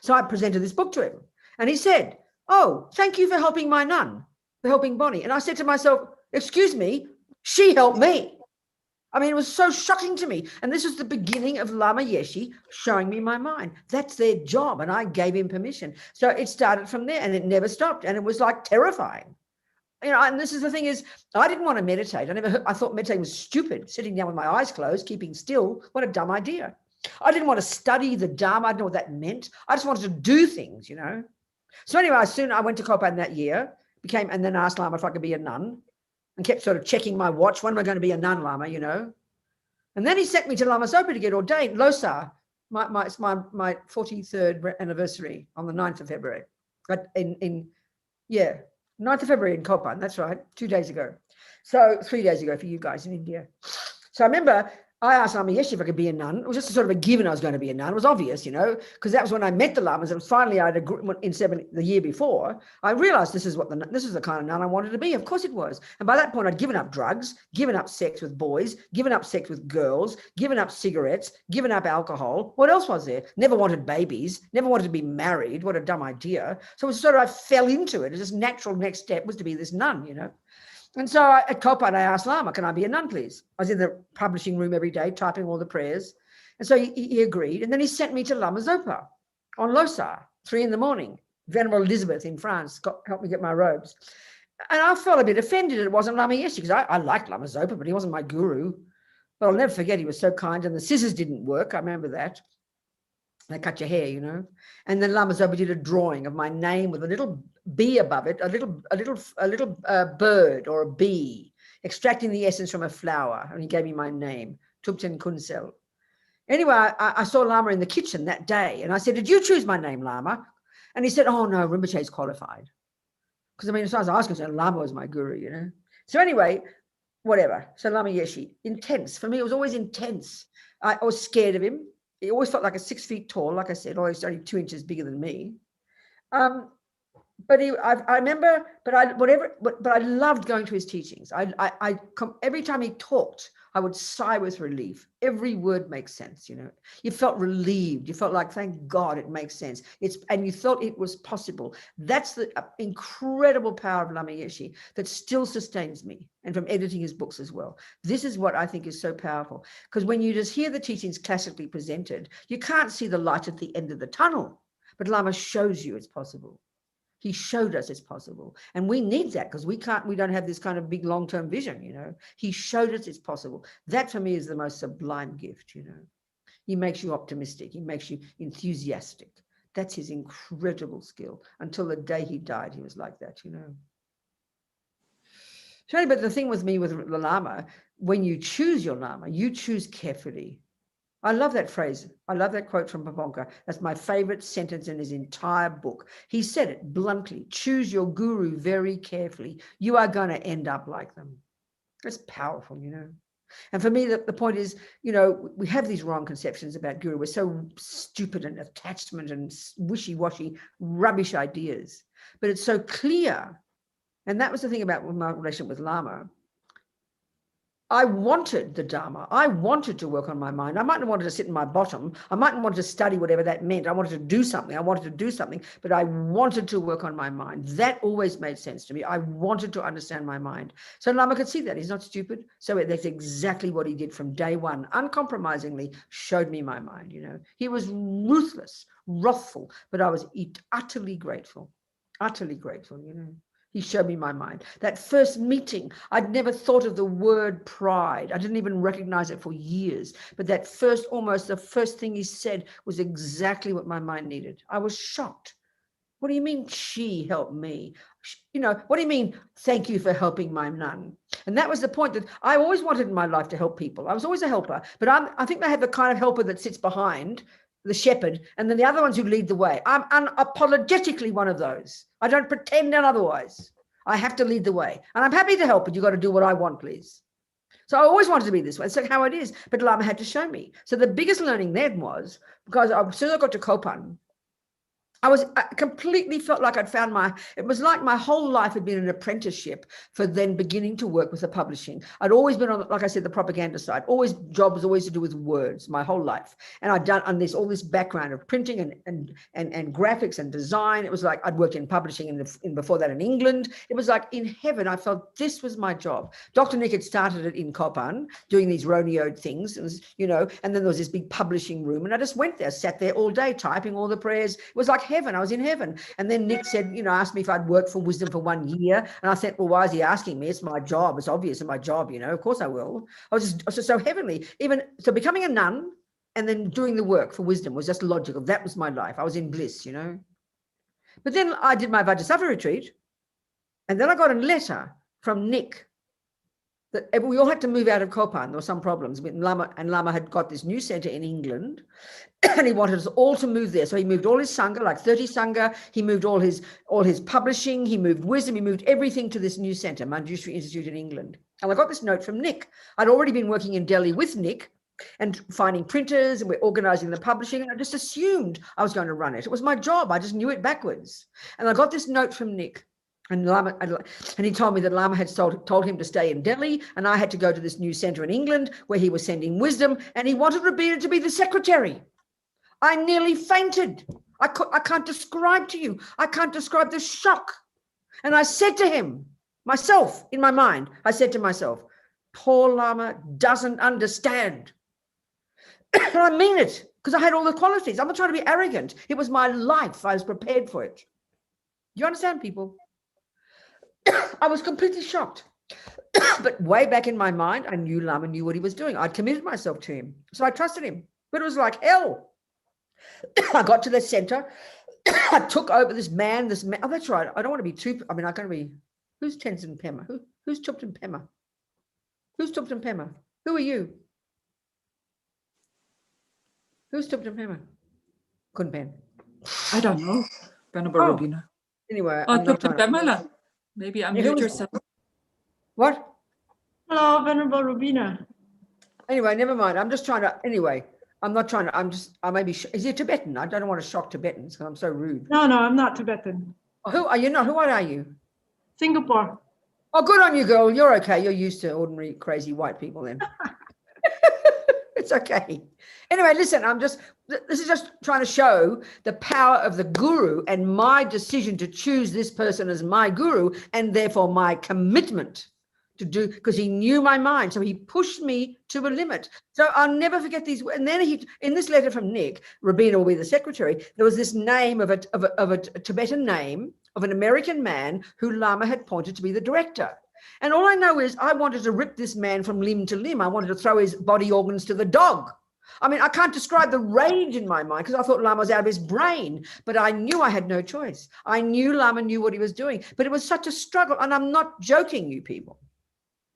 So I presented this book to him, and he said, oh, thank you for helping my nun, for helping Bonnie. And I said to myself, excuse me, she helped me. I mean, it was so shocking to me. And this was the beginning of Lama Yeshe showing me my mind. That's their job. And I gave him permission. So it started from there and it never stopped. And it was like terrifying. You know, and this is the thing is, I didn't want to meditate. I thought meditating was stupid, sitting down with my eyes closed, keeping still. What a dumb idea. I didn't want to study the Dharma. I didn't know what that meant. I just wanted to do things, you know. So anyway, soon I went to Courtin that year, and then asked Lama if I could be a nun. And kept sort of checking my watch. When am I going to be a nun, Lama, you know? And then he sent me to Lama Zopa to get ordained. Losar, my 43rd anniversary on the 9th of February. But 9th of February in Copan, that's right, 2 days ago. So 3 days ago for you guys in India. So I remember I asked Lama Yeshe if I could be a nun. It was just a sort of a given I was going to be a nun. It was obvious, you know, because that was when I met the Lamas. And finally, the year before, I realized this is the kind of nun I wanted to be. Of course it was. And by that point, I'd given up drugs, given up sex with boys, given up sex with girls, given up cigarettes, given up alcohol. What else was there? Never wanted babies, never wanted to be married. What a dumb idea. So it was sort of, I fell into it. It was just natural next step was to be this nun, you know. And so at Copan, I asked Lama, can I be a nun, please? I was in the publishing room every day, typing all the prayers. And so he agreed. And then he sent me to Lama Zopa on Losar, 3 a.m. Venerable Elizabeth in France helped me get my robes. And I felt a bit offended it wasn't Lama Yeshe, because I liked Lama Zopa, but he wasn't my guru. But I'll never forget, he was so kind. And the scissors didn't work. I remember that. They cut your hair, you know. And then Lama Zopa did a drawing of my name with a little bee above it, a little bird or a bee, extracting the essence from a flower. And he gave me my name, Tubten Kunsel. Anyway, I saw Lama in the kitchen that day. And I said, did you choose my name, Lama? And he said, oh, no, Rinpoche's qualified. Because, I mean, as far as I was concerned, Lama was my guru, you know. So anyway, whatever. So Lama Yeshe, intense. For me, it was always intense. I was scared of him. He always felt like a 6 feet tall, like I said, always only 2 inches bigger than me. But I remember, but I loved going to his teachings. Every time he talked, I would sigh with relief. Every word makes sense, you know. You felt relieved. You felt like, thank God, it makes sense. And you felt it was possible. That's the incredible power of Lama Yeshe that still sustains me, and from editing his books as well. This is what I think is so powerful, because when you just hear the teachings classically presented, you can't see the light at the end of the tunnel, but Lama shows you it's possible. He showed us it's possible. And we need that, because we don't have this kind of big long-term vision, you know. He showed us it's possible. That for me is the most sublime gift, you know. He makes you optimistic. He makes you enthusiastic. That's his incredible skill. Until the day he died, he was like that, you know. So, but the thing with me with the Lama, when you choose your Lama, you choose carefully. I love that phrase. I love that quote from Paponka. That's my favorite sentence in his entire book. He said it bluntly. Choose your guru very carefully. You are going to end up like them. That's powerful, you know. And for me, the point is, you know, we have these wrong conceptions about guru. We're so stupid and attachment and wishy-washy, rubbish ideas. But it's so clear. And that was the thing about my relationship with Lama. I wanted the Dharma. I wanted to work on my mind. I mightn't have wanted to sit in my bottom. I mightn't want to study whatever that meant. I wanted to do something. But I wanted to work on my mind. That always made sense to me. I wanted to understand my mind. So Lama could see that. He's not stupid. So that's exactly what he did from day one. Uncompromisingly showed me my mind, you know. He was ruthless, wrathful, but I was utterly grateful, you know. He showed me my mind. That first meeting, I'd never thought of the word pride. I didn't even recognize it for years. But that almost the first thing he said was exactly what my mind needed. I was shocked. What do you mean she helped me? You know, what do you mean, thank you for helping my nun? And that was the point, that I always wanted in my life to help people. I was always a helper. But I think they have the kind of helper that sits behind the shepherd, and then the other ones who lead the way. I'm unapologetically one of those. I don't pretend otherwise. I have to lead the way. And I'm happy to help, but you've got to do what I want, please. So I always wanted to be this way. It's like how it is. But Lama had to show me. So the biggest learning then was, because as soon as I got to Copan, I completely felt like I'd found it was like my whole life had been an apprenticeship for then beginning to work with the publishing. I'd always been on, like I said, the propaganda side, jobs always to do with words my whole life. And I'd done all this background of printing and graphics and design. It was like I'd worked in publishing before that in England. It was like in heaven. I felt this was my job. Dr. Nick had started it in Copan, doing these rodeoed things, and then there was this big publishing room. And I just went there, sat there all day, typing all the prayers. It was like heaven. I was in heaven. And then Nick said, asked me if I'd worked for Wisdom for 1 year. And I said, well, why is he asking me? It's my job. It's obvious. It's my job. Of course I will. I was just so heavenly. So becoming a nun and then doing the work for Wisdom was just logical. That was my life. I was in bliss, But then I did my Vajrasattva retreat. And then I got a letter from Nick that we all had to move out of Copan. There were some problems. Lama had got this new center in England, and he wanted us all to move there. So he moved all his Sangha, like 30 Sangha. He moved all his publishing. He moved Wisdom. He moved everything to this new center, Manjushri Institute in England. And I got this note from Nick. I'd already been working in Delhi with Nick and finding printers, and we're organizing the publishing. And I just assumed I was going to run it. It was my job. I just knew it backwards. And I got this note from Nick. And he told me that Lama had told him to stay in Delhi, and I had to go to this new center in England where he was sending Wisdom, and he wanted Robina to be the secretary. I nearly fainted. I can't describe to you. I can't describe the shock. And I said to him, myself, in my mind, I said to myself, poor Lama doesn't understand. And I mean it, because I had all the qualities. I'm not trying to be arrogant. It was my life. I was prepared for it. You understand, people? I was completely shocked. But way back in my mind, I knew Lama knew what he was doing. I'd committed myself to him. So I trusted him. But it was like hell. I got to the center. I took over this man. Oh, that's right. I don't want to be too, I can't be, who's Tenzin Pema? Who's Tupten Pema? Who's Tupten Pema? Who are you? Who's Tupten Pema? Kunpen. I don't know. Venerable Robina. Anyway. Tupten Pema. Maybe unmute yourself. What? Hello, Venerable Robina. Anyway, never mind. I'm just trying to, I'm not trying to, I may be, is he Tibetan? I don't want to shock Tibetans because I'm so rude. No, I'm not Tibetan. Oh, who are you not? What are you? Singapore. Oh, good on you, girl. You're okay. You're used to ordinary, crazy white people then. It's okay. Anyway, listen, this is just trying to show the power of the guru and my decision to choose this person as my guru, and therefore my commitment to do, because he knew my mind. So he pushed me to a limit. So I'll never forget these. And then in this letter from Nick, Robina will be the secretary, there was this name of a Tibetan name of an American man who Lama had pointed to be the director. And all I know is I wanted to rip this man from limb to limb. I wanted to throw his body organs to the dog. I can't describe the rage in my mind because I thought Lama was out of his brain, but I knew I had no choice. I knew Lama knew what he was doing, but it was such a struggle. And I'm not joking, you people.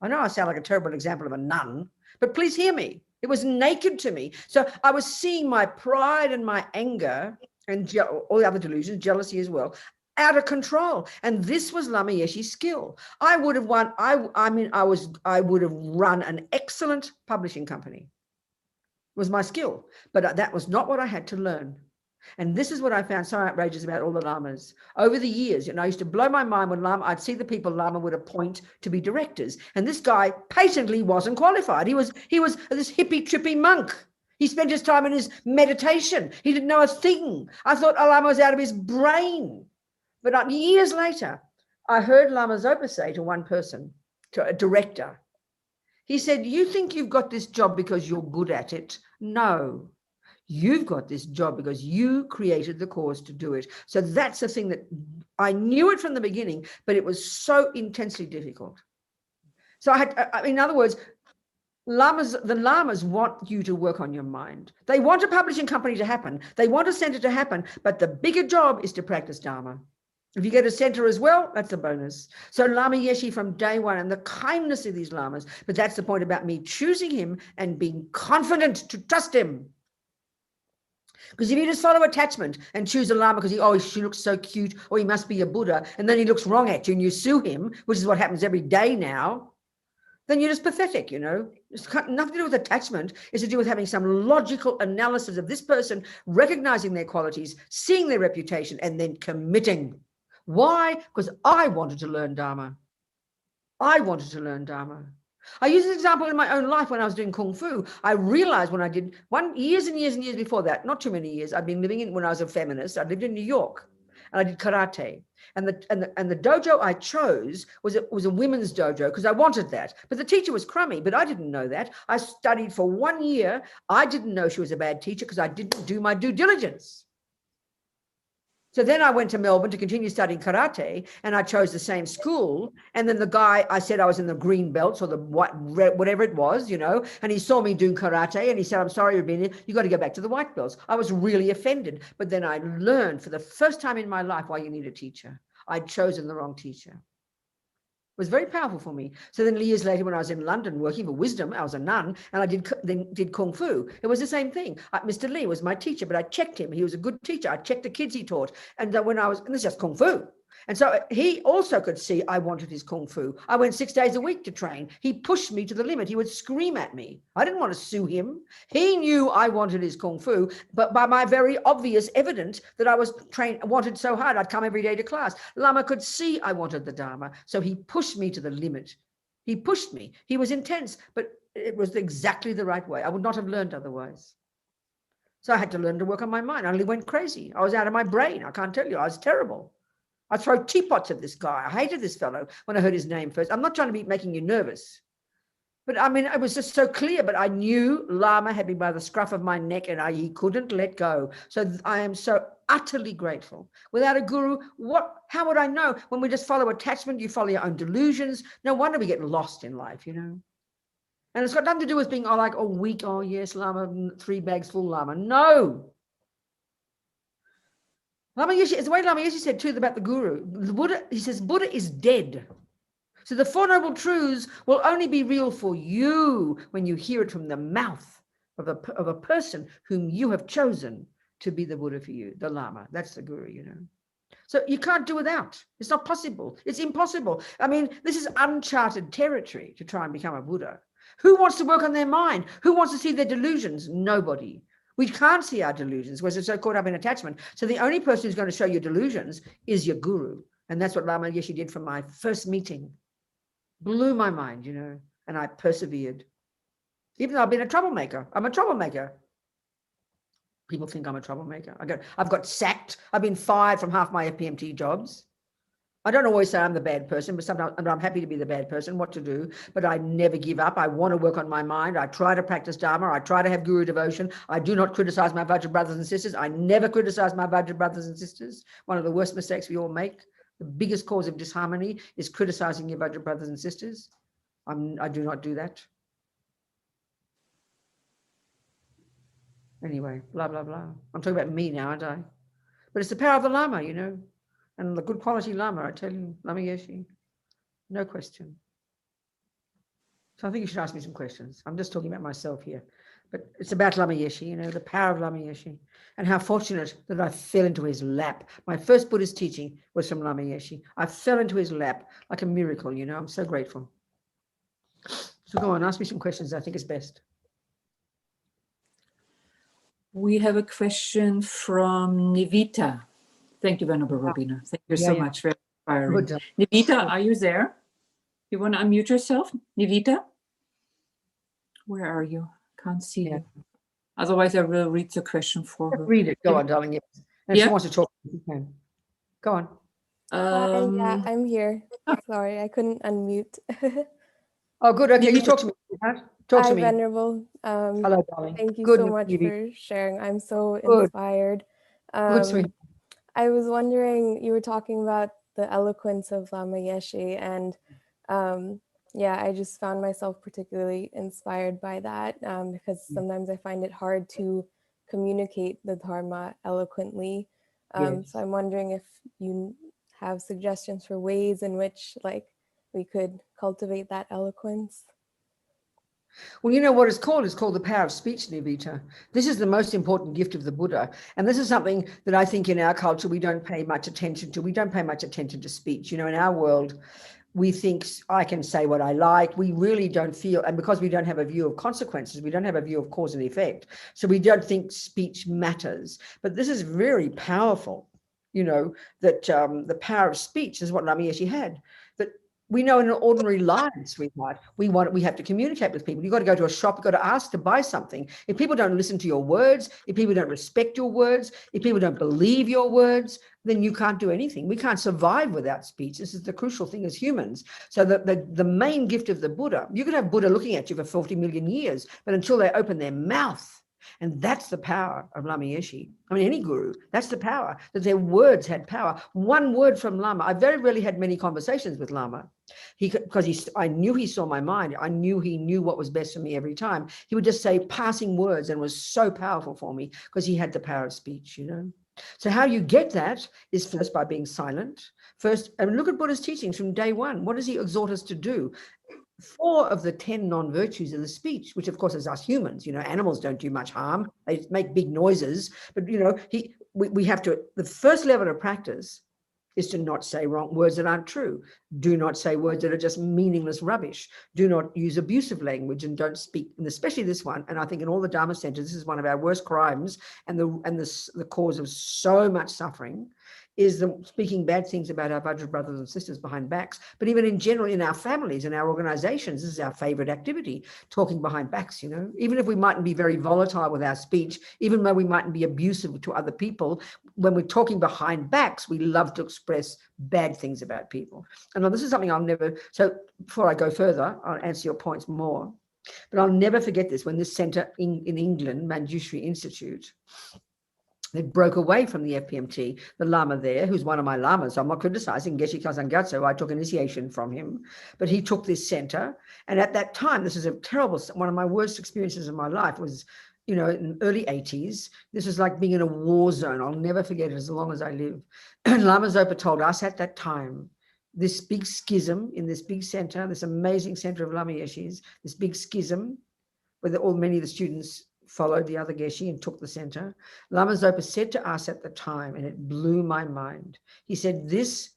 I know I sound like a terrible example of a nun, but please hear me. It was naked to me. So I was seeing my pride and my anger and all the other delusions, jealousy as well, out of control. And this was Lama Yeshe's skill. I would have won. I would have run an excellent publishing company. It was my skill, but that was not what I had to learn. And this is what I found so outrageous about all the lamas. Over the years, I used to blow my mind when I'd see the people Lama would appoint to be directors. And this guy patently wasn't qualified. He was this hippie trippy monk. He spent his time in his meditation. He didn't know a thing. I thought Lama was out of his brain. But years later, I heard Lama Zopa say to one person, to a director, he said, you think you've got this job because you're good at it? No, you've got this job because you created the cause to do it. So that's the thing that I knew it from the beginning, but it was so intensely difficult. So in other words, the lamas want you to work on your mind. They want a publishing company to happen. They want a center to happen, but the bigger job is to practice Dharma. If you get a center as well, that's a bonus. So Lama Yeshe from day one, and the kindness of these lamas, but that's the point about me choosing him and being confident to trust him. Because if you just follow attachment and choose a lama because she looks so cute, or he must be a Buddha, and then he looks wrong at you and you sue him, which is what happens every day now, then you're just pathetic, you know. It's got nothing to do with attachment. It's to do with having some logical analysis of this person, recognizing their qualities, seeing their reputation, and then committing. Why? Because I wanted to learn Dharma. I wanted to learn Dharma. I use this example in my own life when I was doing Kung Fu. I realized when I did years and years and years before that, not too many years, I'd been living in, when I was a feminist, I lived in New York and I did karate. And the dojo I chose was a women's dojo because I wanted that. But the teacher was crummy, but I didn't know that. I studied for 1 year. I didn't know she was a bad teacher because I didn't do my due diligence. So then I went to Melbourne to continue studying karate, and I chose the same school. And then the guy, I said I was in the green belts or the whatever it was, you know, and he saw me doing karate and he said, I'm sorry, Robina, you got to go back to the white belts. I was really offended. But then I learned for the first time in my life why you need a teacher. I'd chosen the wrong teacher. It was very powerful for me. So then years later, when I was in London working for Wisdom, I was a nun, and I did Kung Fu. It was the same thing. Mr. Lee was my teacher, but I checked him. He was a good teacher. I checked the kids he taught. And when and this is just Kung Fu. And so he also could see I wanted his Kung Fu. I went 6 days a week to train. He pushed me to the limit. He would scream at me. I didn't want to sue him. He knew I wanted his Kung Fu, but by my very obvious evidence that I was wanted so hard, I'd come every day to class. Lama could see I wanted the Dharma. So he pushed me to the limit. He pushed me. He was intense, but it was exactly the right way. I would not have learned otherwise. So I had to learn to work on my mind. I only went crazy. I was out of my brain. I can't tell you. I was terrible. I throw teapots at this guy. I hated this fellow when I heard his name first. I'm not trying to be making you nervous. But I mean, it was just so clear. But I knew Lama had me by the scruff of my neck and he couldn't let go. So I am so utterly grateful. Without a guru, how would I know? When we just follow attachment, you follow your own delusions. No wonder we get lost in life, you know. And it's got nothing to do with being weak. Oh, yes, Lama, 3 bags full Lama. No. Lama Yeshe, it's the way Lama Yeshe said too about the guru. The Buddha, he says, Buddha is dead. So the Four Noble Truths will only be real for you when you hear it from the mouth of a person whom you have chosen to be the Buddha for you, the Lama. That's the guru, you know. So you can't do without. It's not possible. It's impossible. I mean, this is uncharted territory to try and become a Buddha. Who wants to work on their mind? Who wants to see their delusions? Nobody. We can't see our delusions because we're so caught up in attachment. So the only person who's going to show you delusions is your guru. And that's what Lama Yeshe did from my first meeting. Blew my mind, you know, and I persevered. Even though I've been a troublemaker. I'm a troublemaker. People think I'm a troublemaker. I've got sacked. I've been fired from half my FPMT jobs. I don't always say I'm the bad person, but sometimes I'm happy to be the bad person, what to do. But I never give up. I want to work on my mind. I try to practice Dharma. I try to have guru devotion. I do not criticize my Vajra brothers and sisters. I never criticize my Vajra brothers and sisters. One of the worst mistakes we all make. The biggest cause of disharmony is criticizing your Vajra brothers and sisters. I do not do that. Anyway, blah, blah, blah. I'm talking about me now, aren't I? But it's the power of the Lama, you know. And the good quality Lama, I tell you, Lama Yeshe, no question. So I think you should ask me some questions. I'm just talking about myself here. But it's about Lama Yeshe, you know, the power of Lama Yeshe, and how fortunate that I fell into his lap. My first Buddhist teaching was from Lama Yeshe. I fell into his lap like a miracle, you know. I'm so grateful. So go on, ask me some questions. I think it's best. We have a question from Nivita. Thank you, Venerable Robina. Thank you so much. Very inspiring. Good. Nivita, are you there? You want to unmute yourself? Nivita? Where are you? Can't see you. Otherwise, I will read the question for her. Read it. Go on, darling. Yes. And if she wants to talk, you can. Go on. Yeah, I'm here. Sorry, I couldn't unmute. Oh, good. Okay, you talk to me. Talk to me. Hi, Venerable. Hello, darling. Thank you Good, so much Nivita. for sharing. I'm so Good. inspired. Good, sweet. I was wondering, you were talking about the eloquence of Lama Yeshe, and I just found myself particularly inspired by that because sometimes I find it hard to communicate the Dharma eloquently. So I'm wondering if you have suggestions for ways in which we could cultivate that eloquence. Well, you know what it's called? It's called the power of speech, Nivita. This is the most important gift of the Buddha. And this is something that I think in our culture we don't pay much attention to. We don't pay much attention to speech. You know, in our world, we think I can say what I like. We really don't feel, and because we don't have a view of consequences, we don't have a view of cause and effect. So we don't think speech matters. But this is very powerful, you know, that the power of speech is what Lama Yeshe had. That we know in an ordinary life, sweetheart, we have to communicate with people. You've got to go to a shop, you've got to ask to buy something. If people don't listen to your words, if people don't respect your words, if people don't believe your words, then you can't do anything. We can't survive without speech. This is the crucial thing as humans. So the main gift of the Buddha, you could have Buddha looking at you for 40 million years, but until they open their mouth, and that's the power of Lama Yeshe. I mean, any guru, that's the power, that their words had power. One word from Lama. I very rarely had many conversations with Lama because I knew he saw my mind. I knew he knew what was best for me every time. He would just say passing words and was so powerful for me because he had the power of speech, you know. So how you get that is first by being silent. First, and look at Buddha's teachings from day one. What does he exhort us to do? 4 of the 10 non-virtues of the speech, which of course is us humans, you know, animals don't do much harm. They make big noises, but you know, we have to, the first level of practice is to not say wrong words that aren't true. Do not say words that are just meaningless rubbish. Do not use abusive language, and don't speak, and especially this one. And I think in all the Dharma centers, this is one of our worst crimes, and the cause of so much suffering is the speaking bad things about our Vajra brothers and sisters behind backs. But even in general, in our families and our organizations, this is our favorite activity, talking behind backs, you know. Even if we mightn't be very volatile with our speech, even though we mightn't be abusive to other people, when we're talking behind backs, we love to express bad things about people. And this is something I'll never, so before I go further, I'll answer your points more, but I'll never forget this. When this center in England, Manjushri Institute, they broke away from the FPMT. The Lama there, who's one of my Lamas, so I'm not criticizing, Geshe Kazan Gyatso, I took initiation from him, but he took this center. And at that time, this is a terrible, one of my worst experiences of my life was, you know, in the early 80s, this was like being in a war zone. I'll never forget it as long as I live. Lama Zopa told us at that time, this big schism in this big center, this amazing center of Lama Yeshe's, this big schism, where many of the students followed the other Geshe and took the center. Lama Zopa said to us at the time, and it blew my mind, he said, this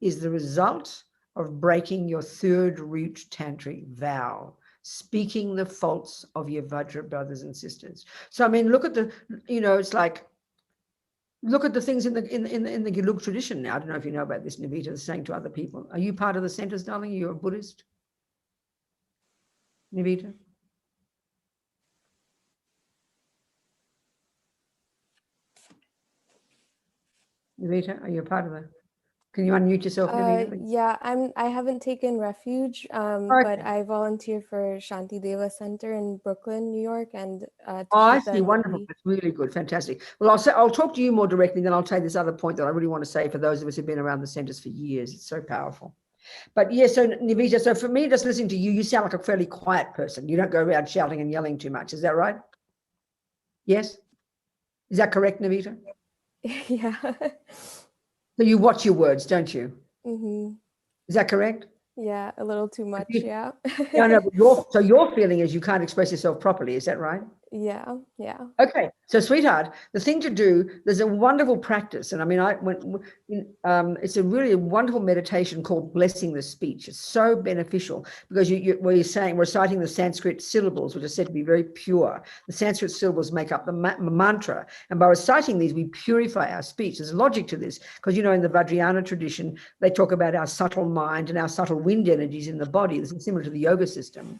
is the result of breaking your 3rd root tantric vow, speaking the faults of your Vajra brothers and sisters. So I mean, look at the, you know, it's like, look at the things in the Gelug tradition now. I don't know if you know about this, Navita, saying to other people, are you part of the centers, darling? You're a Buddhist? Navita? Navita, are you a part of that? Can you unmute yourself, Navita? Yeah, I haven't taken refuge, but I volunteer for Shanti Deva Center in Brooklyn, New York, and I see. Wonderful. That's really good. Fantastic. Well, I'll talk to you more directly, then I'll take this other point that I really want to say for those of us who've been around the centers for years. It's so powerful. But yes, so Navita, so for me, just listening to you, you sound like a fairly quiet person. You don't go around shouting and yelling too much. Is that right? Yes? Is that correct, Navita? Yeah. So you watch your words, don't you? Mm-hmm. Is that correct? Yeah, a little too much, yeah. No, but so your feeling is you can't express yourself properly, is that right? Yeah, yeah. Okay, so sweetheart, the thing to do, there's a wonderful practice, and I mean, it's a really wonderful meditation called blessing the speech. It's so beneficial because we're reciting the Sanskrit syllables, which are said to be very pure. The Sanskrit syllables make up the mantra, and by reciting these, we purify our speech. There's logic to this because, you know, in the Vajrayana tradition, they talk about our subtle mind and our subtle wind energies in the body. This is similar to the yoga system.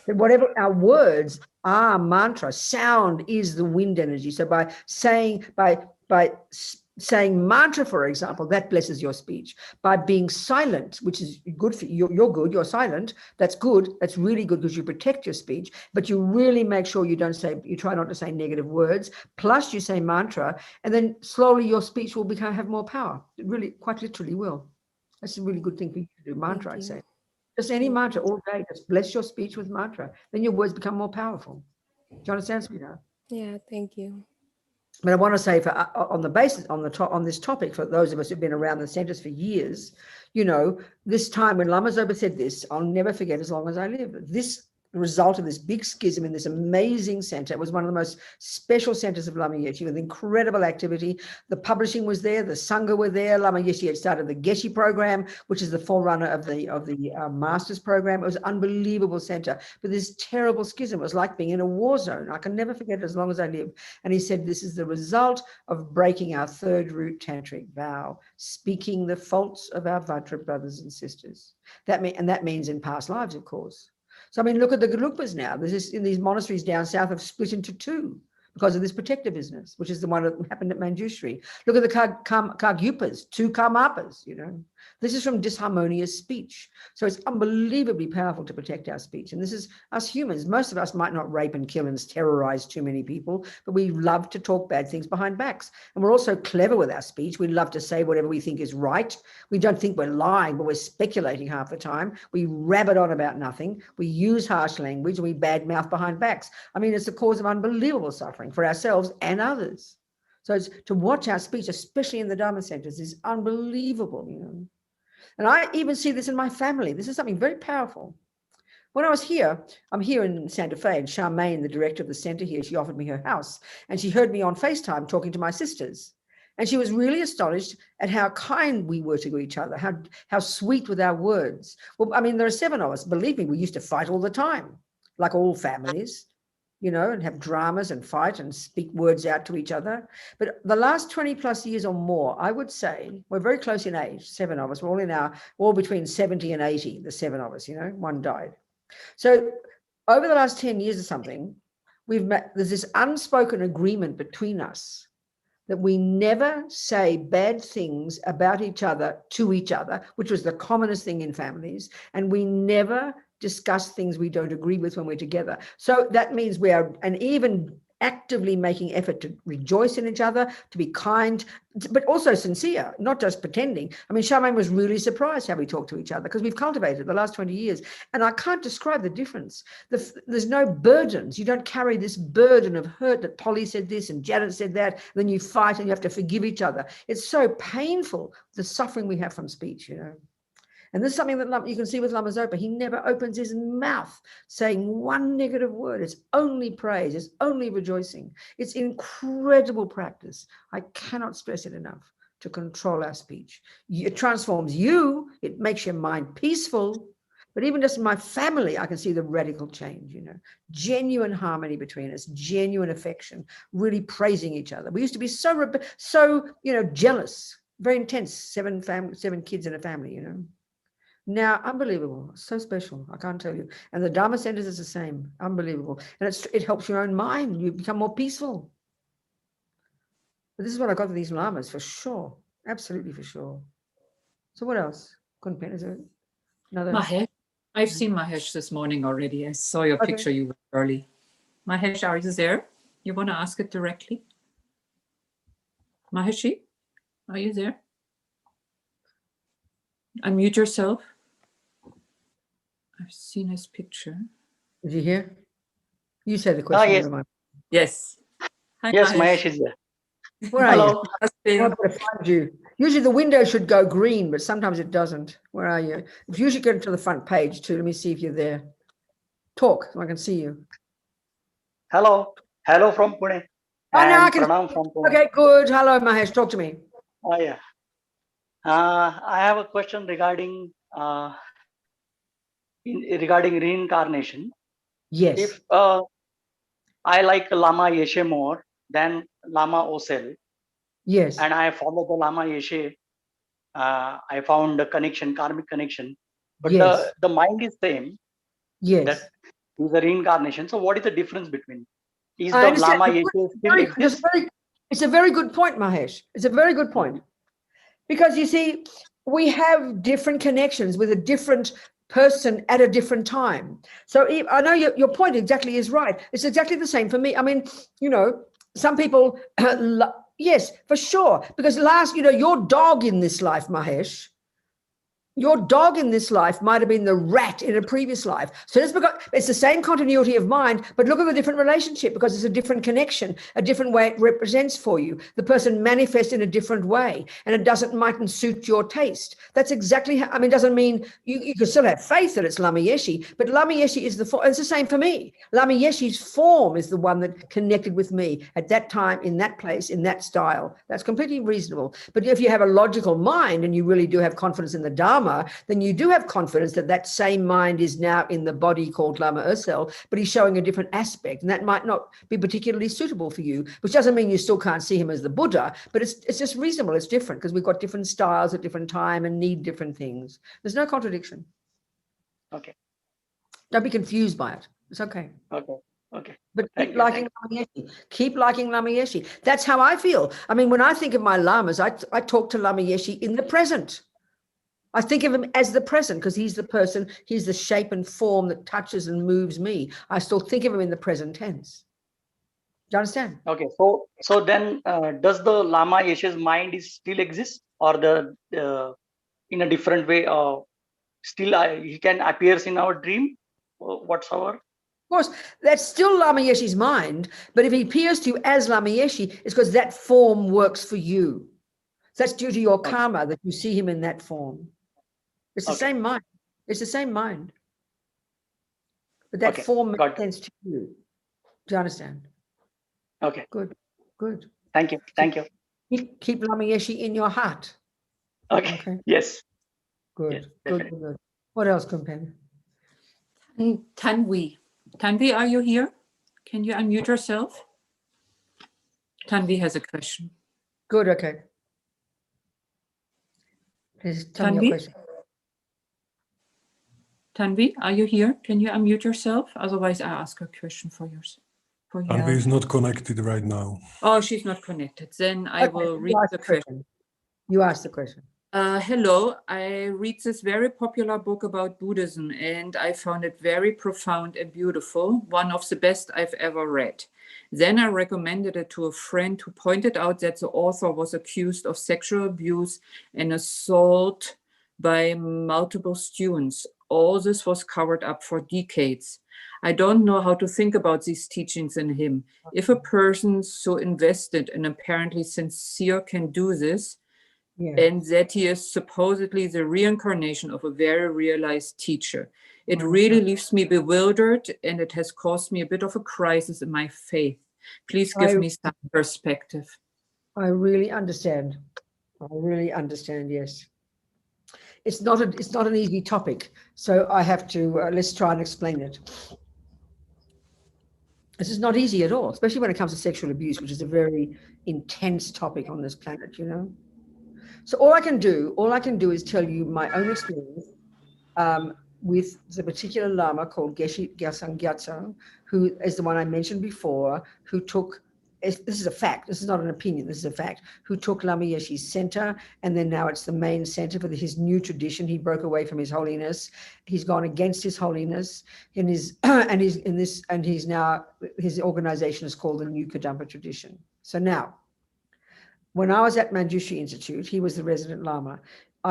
That whatever our words are, mantra, sound is the wind energy. So by saying mantra, for example, that blesses your speech. By being silent, which is good for you, you're good, you're silent, that's good, that's really good because you protect your speech, but you really make sure you try not to say negative words, plus you say mantra, and then slowly your speech will have more power. It really, quite literally will. That's a really good thing for you to do, mantra, I'd say. Just any mantra all day, just bless your speech with mantra. Then your words become more powerful. Do you understand, sweetheart? Yeah, thank you. But I want to say on this topic, for those of us who've been around the centers for years, you know, this time when Lama Zopa said this, I'll never forget as long as I live. This result of this big schism in this amazing center. It was one of the most special centers of Lama Yeshe with incredible activity. The publishing was there, the Sangha were there. Lama Yeshe had started the Geshe program, which is the forerunner of the master's program. It was an unbelievable center, but this terrible schism was like being in a war zone. I can never forget it as long as I live. And he said, this is the result of breaking our third root tantric vow, speaking the faults of our Vajra brothers and sisters. That means in past lives, of course. So, I mean, look at the Gelugpas now. In these monasteries down south have split into two because of this protector business, which is the one that happened at Manjushri. Look at the Kargyupas, two Karmapas, you know. This is from disharmonious speech. So it's unbelievably powerful to protect our speech. And this is us humans. Most of us might not rape and kill and terrorize too many people, but we love to talk bad things behind backs. And we're also clever with our speech. We love to say whatever we think is right. We don't think we're lying, but we're speculating half the time. We rabbit on about nothing. We use harsh language and we badmouth behind backs. I mean, it's the cause of unbelievable suffering for ourselves and others. So it's, to watch our speech, especially in the Dharma centers, is unbelievable, you know. And I even see this in my family. This is something very powerful. When I was here, I'm here in Santa Fe, and Charmaine, the director of the center here, she offered me her house, and she heard me on FaceTime talking to my sisters. And she was really astonished at how kind we were to each other, how sweet with our words. Well, I mean, there are 7 of us. Believe me, we used to fight all the time, like all families, you know, and have dramas and fight and speak words out to each other. But the last 20 plus years or more, I would say, we're very close in age, 7 of us. We're all between 70 and 80, the 7 of us, you know, one died. So over the last 10 years or something, there's this unspoken agreement between us that we never say bad things about each other to each other, which was the commonest thing in families, and we never discuss things we don't agree with when we're together. So that means we are, and even actively making effort to rejoice in each other, to be kind, but also sincere, not just pretending. I mean, Charmaine was really surprised how we talk to each other because we've cultivated the last 20 years. And I can't describe the difference. There's no burdens. You don't carry this burden of hurt that Polly said this and Janet said that. And then you fight and you have to forgive each other. It's so painful, the suffering we have from speech, you know. And this is something that you can see with Lama Zopa. He never opens his mouth saying one negative word. It's only praise. It's only rejoicing. It's incredible practice. I cannot stress it enough, to control our speech. It transforms you. It makes your mind peaceful. But even just in my family, I can see the radical change, you know, genuine harmony between us, genuine affection, really praising each other. We used to be so, you know, jealous, very intense, 7 kids in a family, you know. Now, unbelievable, so special, I can't tell you. And the Dharma centers is the same, unbelievable. And it helps your own mind, you become more peaceful. But this is what I got with these lamas, for sure, absolutely for sure. So what else? Kunpen, is there another? Mahesh, I've seen Mahesh this morning already. I saw your picture, you were early. Mahesh, are you there? You want to ask it directly? Maheshi, are you there? Unmute yourself. I've seen his picture. Did you hear? You said the question. Yes. Yes. Hi, Yes, Mahesh is there. Where are Hello. you? I'm going to find you. Usually the window should go green, but sometimes it doesn't. Where are you? If you should go to the front page too. Let me see if you're there. Talk so I can see you. Hello. Hello from Pune. Oh, now I And Pranam from Pune. Okay, good. Hello, Mahesh. Talk to me. Oh, yeah. I have a question regarding reincarnation. Yes. If I like Lama Yeshe more than Lama Osel, Yes. and I follow the Lama Yeshe, I found a connection, karmic connection. But Yes. the mind is same. Yes. That is a reincarnation. So what is the difference between? Is I the understand. Lama Yeshe still exist? It's a very good point, Mahesh. It's a very good point. Because you see, we have different connections with a different person at a different time. So I know your point exactly is right. It's exactly the same for me. I mean, you know, some people, yes, for sure. Because your dog in this life, Mahesh, Your dog in this life might have been the rat in a previous life. So it's the same continuity of mind, but look at a different relationship because it's a different connection, a different way it represents for you. The person manifests in a different way, and it mightn't suit your taste. That's exactly how, I mean, it doesn't mean you can still have faith that it's Lama Yeshe, but Lama Yeshe is it's the same for me. Lama Yeshe's form is the one that connected with me at that time, in that place, in that style. That's completely reasonable. But if you have a logical mind and you really do have confidence in the Dharma, then you do have confidence that that same mind is now in the body called Lama Yeshe, but he's showing a different aspect, and that might not be particularly suitable for you, which doesn't mean you still can't see him as the Buddha, but it's just reasonable. It's different because we've got different styles at different time and need different things. There's no contradiction. Okay. Don't be confused by it. It's okay. Okay. Okay. But keep liking Lama Yeshe. Keep liking Lama Yeshe. That's how I feel. I mean, when I think of my lamas, I talk to Lama Yeshe in the present. I think of him as the present because he's the person, he's the shape and form that touches and moves me. I still think of him in the present tense. Do you understand? Okay. So then does the Lama Yeshe's mind still exist, or in a different way, still he can appears in our dream? What's our? Of course, that's still Lama Yeshe's mind, but if he appears to you as Lama Yeshe, it's because that form works for you. That's due to your karma that you see him in that form. It's the same mind. It's the same mind. But that form makes sense to you. Do you understand? Okay. Good. Good. Thank you. Thank you. Keep Lama Yeshe in your heart. Okay. Yes. Good. Yes, Good. Good. What else, Courtin? Tanvi. Tanvi, are you here? Can you unmute yourself? Tanvi has a question. Good. Okay. Please tell me your question. Tanvi, are you here? Can you unmute yourself? Otherwise, I ask a question for yours. Tanvi is not connected right now. Oh, she's not connected. Then I will read the question. You ask the question. Hello, I read this very popular book about Buddhism, and I found it very profound and beautiful, one of the best I've ever read. Then I recommended it to a friend who pointed out that the author was accused of sexual abuse and assault by multiple students. All this was covered up for decades. I don't know how to think about these teachings in him. If a person so invested and apparently sincere can do this, and that he is supposedly the reincarnation of a very realized teacher, it really leaves me bewildered, and it has caused me a bit of a crisis in my faith. Please give me some perspective. I really understand. I really understand, yes. It's not an easy topic, so I have to, let's try and explain it. This is not easy at all, especially when it comes to sexual abuse, which is a very intense topic on this planet, you know. So all I can do is tell you my own experience with the particular Lama called Geshe Gyaltsang Gyatso, who is the one I mentioned before, who took, this is a fact, this is not an opinion, this is a fact, who took Lama Yeshe's center, and then now it's the main center for his new tradition. He broke away from his holiness. He's gone against his holiness in his, and he's now, his organization is called the New Kadampa Tradition. So now, when I was at Manjushri Institute, he was the resident Lama.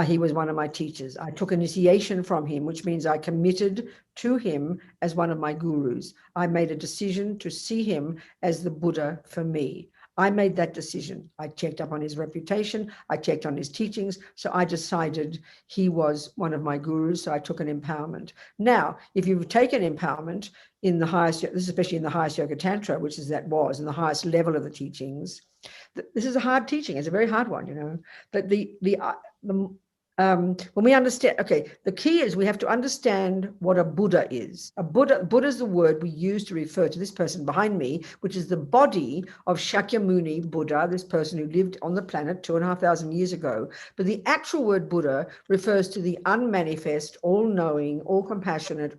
He was one of my teachers. I took initiation from him, which means I committed to him as one of my gurus. I made a decision to see him as the Buddha for me. I made that decision. I checked up on his reputation. I checked on his teachings. So I decided he was one of my gurus. So I took an empowerment. Now, if you've taken empowerment in the highest, this is especially in the highest Yoga Tantra, which is in the highest level of the teachings, this is a hard teaching. It's a very hard one, you know. But when we understand, okay, the key is we have to understand what a Buddha is. Buddha is the word we use to refer to this person behind me, which is the body of Shakyamuni Buddha, this person who lived on the planet 2,500 years ago. But the actual word Buddha refers to the unmanifest, all-knowing, all-compassionate,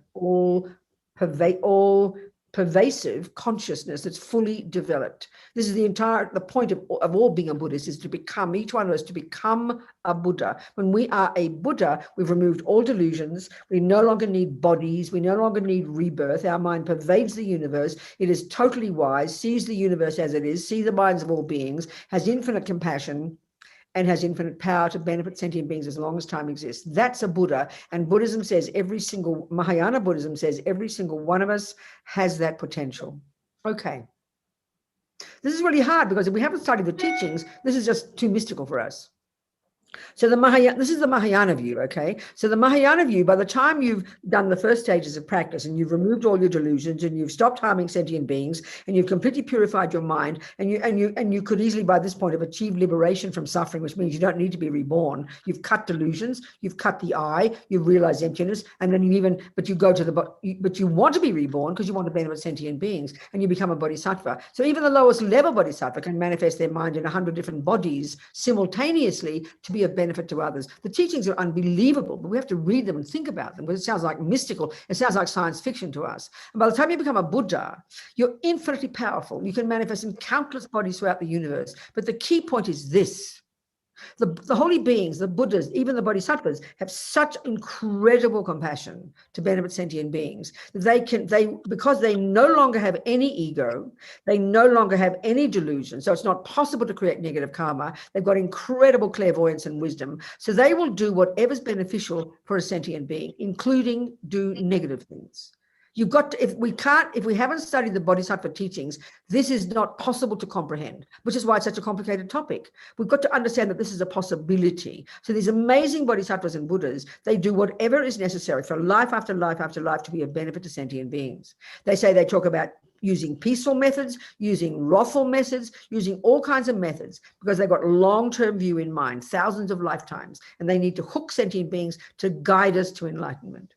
pervasive consciousness that's fully developed. This is the point of all being a Buddhist, is to become, each one of us to become a Buddha. When we are a Buddha, we've removed all delusions. We no longer need bodies. We no longer need rebirth. Our mind pervades the universe. It is totally wise, sees the universe as it is, sees the minds of all beings, has infinite compassion, and has infinite power to benefit sentient beings as long as time exists. That's a Buddha. And Buddhism says Mahayana Buddhism says every single one of us has that potential. Okay. This is really hard because if we haven't studied the teachings, this is just too mystical for us. So this is the Mahayana view, okay? So the Mahayana view, by the time you've done the first stages of practice and you've removed all your delusions and you've stopped harming sentient beings and you've completely purified your mind and you could easily by this point have achieved liberation from suffering, which means you don't need to be reborn. You've cut delusions, you've cut the I, you've realized emptiness, and then but you want to be reborn because you want to benefit sentient beings and you become a bodhisattva. So even the lowest level bodhisattva can manifest their mind in 100 different bodies simultaneously to be of benefit to others. The teachings are unbelievable, but we have to read them and think about them because it sounds like mystical. It sounds like science fiction to us. And by the time you become a Buddha, you're infinitely powerful. You can manifest in countless bodies throughout the universe. But the key point is this. The holy beings, the Buddhas, even the bodhisattvas have such incredible compassion to benefit sentient beings that because they no longer have any ego, they no longer have any delusion. So it's not possible to create negative karma. They've got incredible clairvoyance and wisdom. So they will do whatever's beneficial for a sentient being, including do negative things. You've got to, if we haven't studied the Bodhisattva teachings, this is not possible to comprehend, which is why it's such a complicated topic. We've got to understand that this is a possibility. So these amazing Bodhisattvas and Buddhas, they do whatever is necessary for life after life after life to be of benefit to sentient beings. They talk about using peaceful methods, using wrathful methods, using all kinds of methods, because they've got long-term view in mind, thousands of lifetimes, and they need to hook sentient beings to guide us to enlightenment.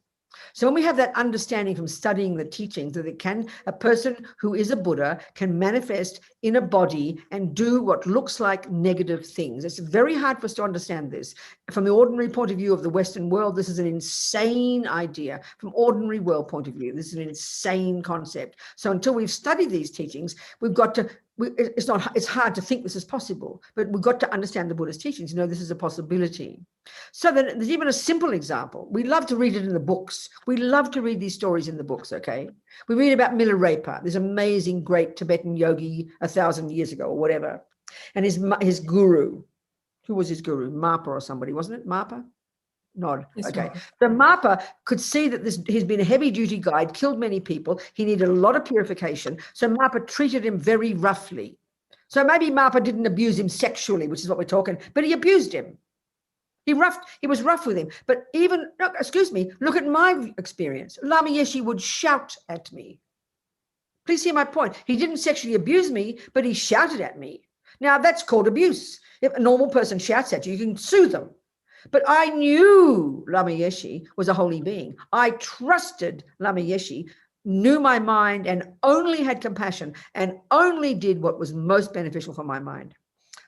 So when we have that understanding from studying the teachings that a person who is a Buddha can manifest in a body and do what looks like negative things. It's very hard for us to understand this. From the ordinary point of view of the Western world, this is an insane idea. From ordinary world point of view, this is an insane concept. So until we've studied these teachings, we've got to it's hard to think this is possible, but we've got to understand the Buddhist teachings. This is a possibility. So then there's even a simple example. We love to read it in the books. We love to read these stories in the books, okay? We read about Milarepa, this amazing, great Tibetan yogi 1,000 years ago or whatever. And his guru, who was his guru? Marpa or somebody, wasn't it? Marpa? Nod. Yes, okay. Marpa. So Marpa could see that he's been a heavy duty guide, killed many people. He needed a lot of purification. So Marpa treated him very roughly. So maybe Marpa didn't abuse him sexually, which is what we're talking, but he abused him. He was rough with him. But look at my experience. Lama Yeshe would shout at me. Please see my point. He didn't sexually abuse me, but he shouted at me. Now that's called abuse. If a normal person shouts at you, you can sue them. But I knew Lama Yeshe was a holy being. I trusted Lama Yeshe, knew my mind, and only had compassion and only did what was most beneficial for my mind.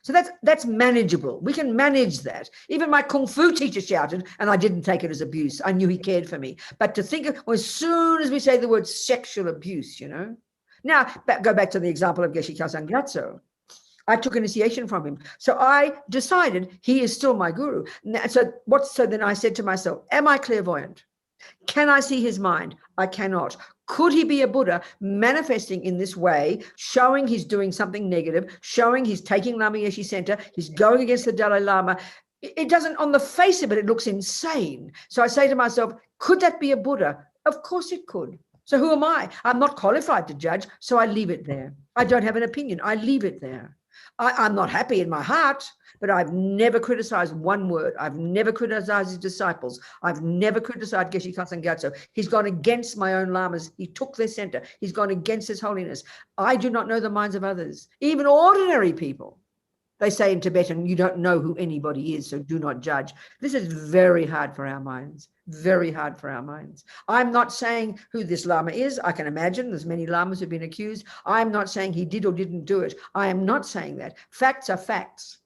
So that's manageable. We can manage that. Even my Kung Fu teacher shouted, and I didn't take it as abuse. I knew he cared for me. But to think of, as soon as we say the word sexual abuse, Now, go back to the example of Geshe Kelsang Gyatso. I took initiation from him. So I decided he is still my guru. So then I said to myself, am I clairvoyant? Can I see his mind? I cannot. Could he be a Buddha manifesting in this way, showing he's doing something negative, showing he's taking Lama Yeshe Center, he's going against the Dalai Lama? It doesn't, on the face of it, it looks insane. So I say to myself, could that be a Buddha? Of course it could. So who am I? I'm not qualified to judge, so I leave it there. I don't have an opinion. I leave it there. I'm not happy in my heart, but I've never criticized one word. I've never criticized his disciples. I've never criticized Geshe Kelsang Gyatso. He's gone against my own lamas. He took their center. He's gone against His Holiness. I do not know the minds of others, even ordinary people. They say in Tibetan, you don't know who anybody is, so do not judge. This is very hard for our minds, very hard for our minds. I'm not saying who this Lama is. I can imagine there's many Lamas who've been accused. I'm not saying he did or didn't do it. I am not saying that. Facts are facts,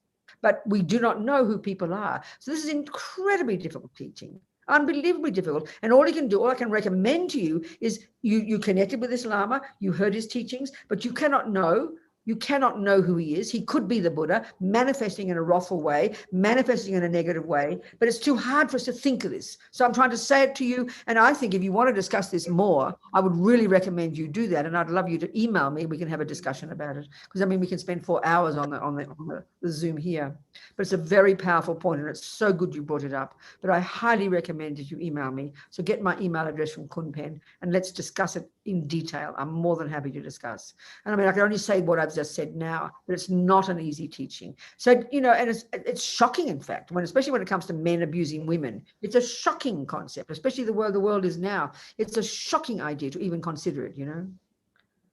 but we do not know who people are. So this is incredibly difficult teaching, unbelievably difficult. And all I can recommend to you is you connected with this Lama, you heard his teachings, but you cannot know You cannot know who he is. He could be the Buddha, manifesting in a wrathful way, manifesting in a negative way, but it's too hard for us to think of this. So I'm trying to say it to you. And I think if you want to discuss this more, I would really recommend you do that. And I'd love you to email me. We can have a discussion about it. Because I mean, we can spend 4 hours on the Zoom here. But it's a very powerful point, and it's so good you brought it up. But I highly recommend that you email me. So get my email address from Courtin and let's discuss it in detail. I'm more than happy to discuss. And I mean, I can only say what I've just said now, but it's not an easy teaching. So, you know, and it's shocking, in fact, especially when it comes to men abusing women. It's a shocking concept, especially the world is now. It's a shocking idea to even consider it, you know.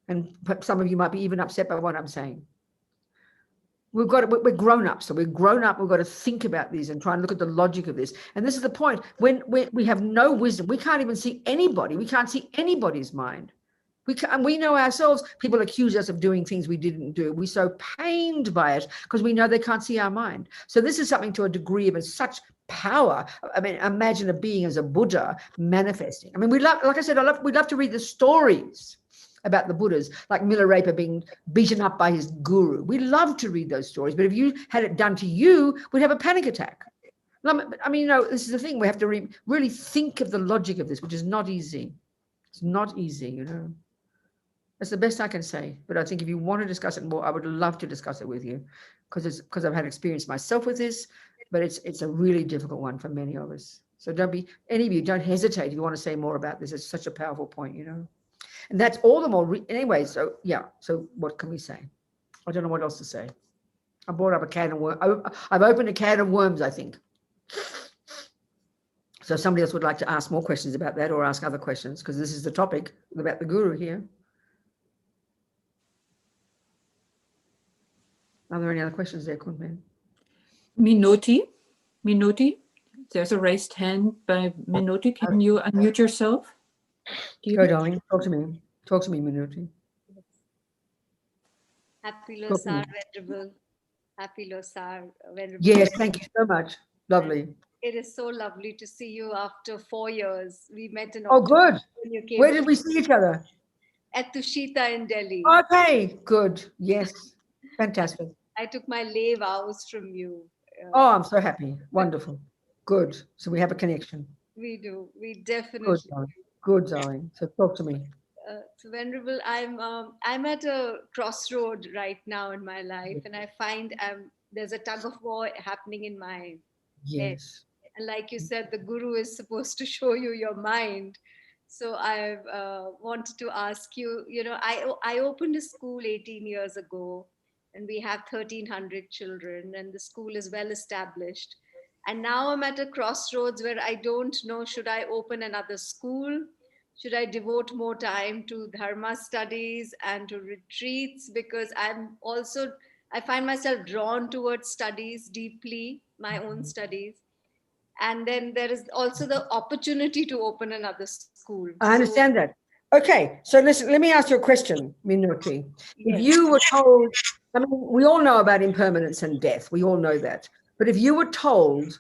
And some of you might be even upset by what I'm saying. We're grown up, so we're grown up. We've got to think about these and try and look at the logic of this. And this is the point: when we have no wisdom, we can't even see anybody. We can't see anybody's mind. We know ourselves. People accuse us of doing things we didn't do. We're so pained by it because we know they can't see our mind. So this is something to a degree of such power. I mean, imagine a being as a Buddha manifesting. I mean, we love, like I said, we'd love to read the stories about the Buddhas, like Milarepa being beaten up by his guru. We love to read those stories, but if you had it done to you, we'd have a panic attack. I mean, you know, this is the thing. We have to really think of the logic of this, which is not easy. It's not easy, you know. That's the best I can say. But I think if you want to discuss it more, I would love to discuss it with you, because I've had experience myself with this, but it's a really difficult one for many of us. So any of you, don't hesitate if you want to say more about this. It's such a powerful point, you know. And that's all the more, anyway, so yeah, so what can we say? I don't know what else to say. I brought up a can of worms. I've opened a can of worms, I think. So if somebody else would like to ask more questions about that or ask other questions, because this is the topic about the guru here. Are there any other questions there, Courtin? Minoti, there's a raised hand by Minoti. Can you unmute yourself? Go, darling. Talk to me. Talk to me, Minoti. Happy Losar, Venerable. Happy Losar, Venerable. Yes, thank you so much. Lovely. It is so lovely to see you after 4 years. We met in Oh, October good. when you came. Where did we see each other? At Tushita in Delhi. Okay, good. Yes, fantastic. I took my lay vows from you. Oh, I'm so happy. Wonderful. Good. So we have a connection. We do. We definitely. Good, darling. Good, darling. So talk to me. So Venerable, I'm at a crossroad right now in my life, and I find there's a tug of war happening in my head. And like you said, the guru is supposed to show you your mind. So I've wanted to ask you, you know, I opened a school 18 years ago, and we have 1,300 children, and the school is well established. And now I'm at a crossroads where I don't know, should I open another school? Should I devote more time to Dharma studies and to retreats? Because I find myself drawn towards studies deeply, my own studies. And then there is also the opportunity to open another school. I understand that. Okay, so listen, let me ask you a question, Minoti. If you were told, I mean, we all know about impermanence and death. We all know that. But if you were told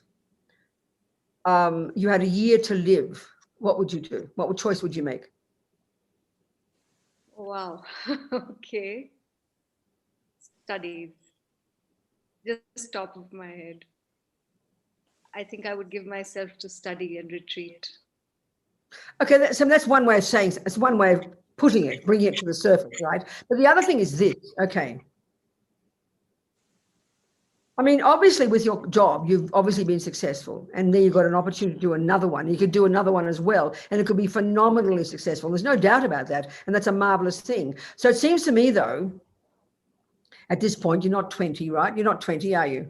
you had a year to live, what would you do? What choice would you make? Wow. Okay. Studies. Just top of my head. I think I would give myself to study and retreat. Okay, so that's one way of saying, it's one way of putting it, bringing it to the surface, right? But the other thing is this, okay. I mean, obviously with your job, you've obviously been successful, and then you've got an opportunity to do another one. You could do another one as well, and it could be phenomenally successful. There's no doubt about that, and that's a marvelous thing. So it seems to me, though, at this point, you're not 20, right? You're not 20, are you?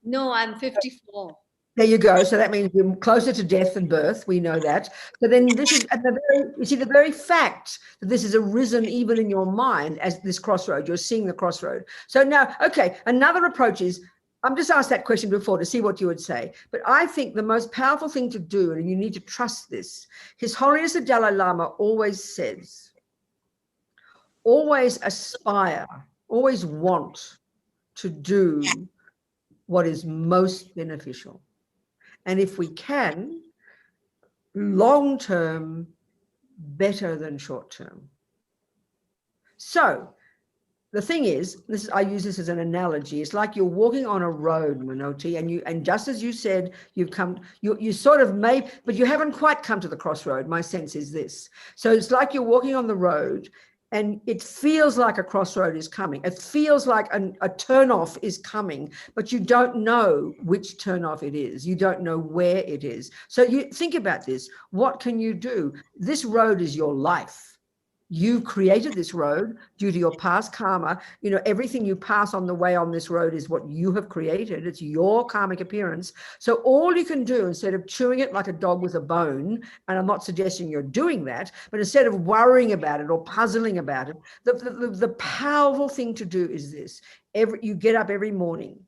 No, I'm 54. There you go. So that means you're closer to death than birth. We know that. So then this is, the very fact that this has arisen even in your mind as this crossroad, you're seeing the crossroad. So now, okay, another approach is, I'm just asked that question before to see what you would say. But I think the most powerful thing to do, and you need to trust this, His Holiness the Dalai Lama always says, always aspire, always want to do what is most beneficial. And if we can, long-term, better than short-term. So the thing is, I use this as an analogy. It's like you're walking on a road, Manoti, and just as you said, you sort of may, but you haven't quite come to the crossroad. My sense is this. So it's like you're walking on the road, and it feels like a crossroad is coming. It feels like a turnoff is coming, but you don't know which turnoff it is. You don't know where it is. So you think about this. What can you do? This road is your life. You created this road due to your past karma. You know, everything you pass on the way on this road is what you have created. It's your karmic appearance. So all you can do, instead of chewing it like a dog with a bone, and I'm not suggesting you're doing that, but instead of worrying about it or puzzling about it, the powerful thing to do is this. You get up every morning.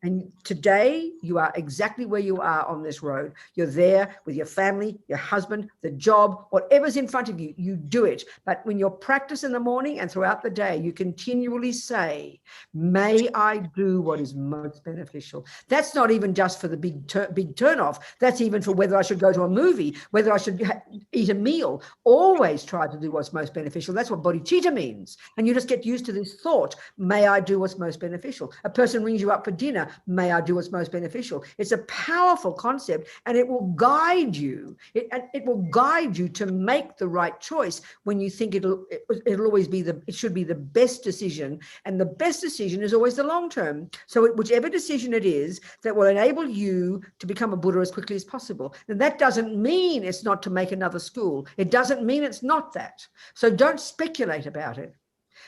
And today you are exactly where you are on this road. You're there with your family, your husband, the job, whatever's in front of you, you do it. But when you practice in the morning and throughout the day, you continually say, may I do what is most beneficial. That's not even just for the big turnoff. That's even for whether I should go to a movie, whether I should eat a meal. Always try to do what's most beneficial. That's what bodhicitta means. And you just get used to this thought, may I do what's most beneficial. A person rings you up for dinner, may I do what's most beneficial. It's a powerful concept, and it will guide you. It will guide you to make the right choice when you think it'll always be it should be the best decision, and the best decision is always the long term. So whichever decision it is that will enable you to become a Buddha as quickly as possible. And that doesn't mean it's not to make another school. It doesn't mean it's not that. So don't speculate about it.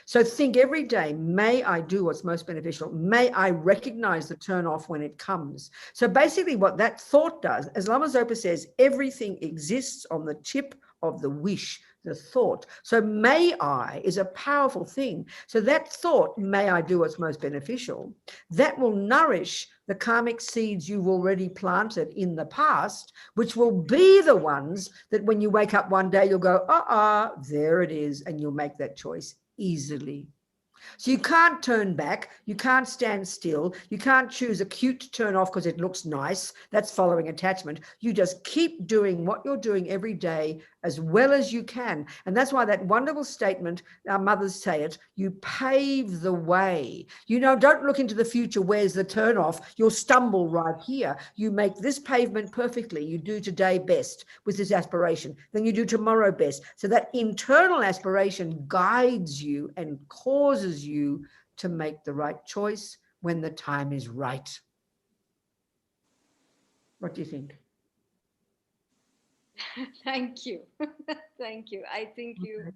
So think every day, may I do what's most beneficial? May I recognize the turn off when it comes? So basically what that thought does, as Lama Zopa says, everything exists on the tip of the wish, the thought. So may I is a powerful thing. So that thought, may I do what's most beneficial, that will nourish the karmic seeds you've already planted in the past, which will be the ones that when you wake up one day, you'll go, there it is, and you'll make that choice easily. So you can't turn back, you can't stand still, you can't choose a cute turn off because it looks nice. That's following attachment. You just keep doing what you're doing every day as well as you can. And that's why that wonderful statement, our mothers say it, you pave the way. You know, don't look into the future, where's the turn off? You'll stumble right here. You make this pavement perfectly. You do today best with this aspiration. Then you do tomorrow best. So that internal aspiration guides you and causes you to make the right choice when the time is right. What do you think? Thank you. Thank you. I think you...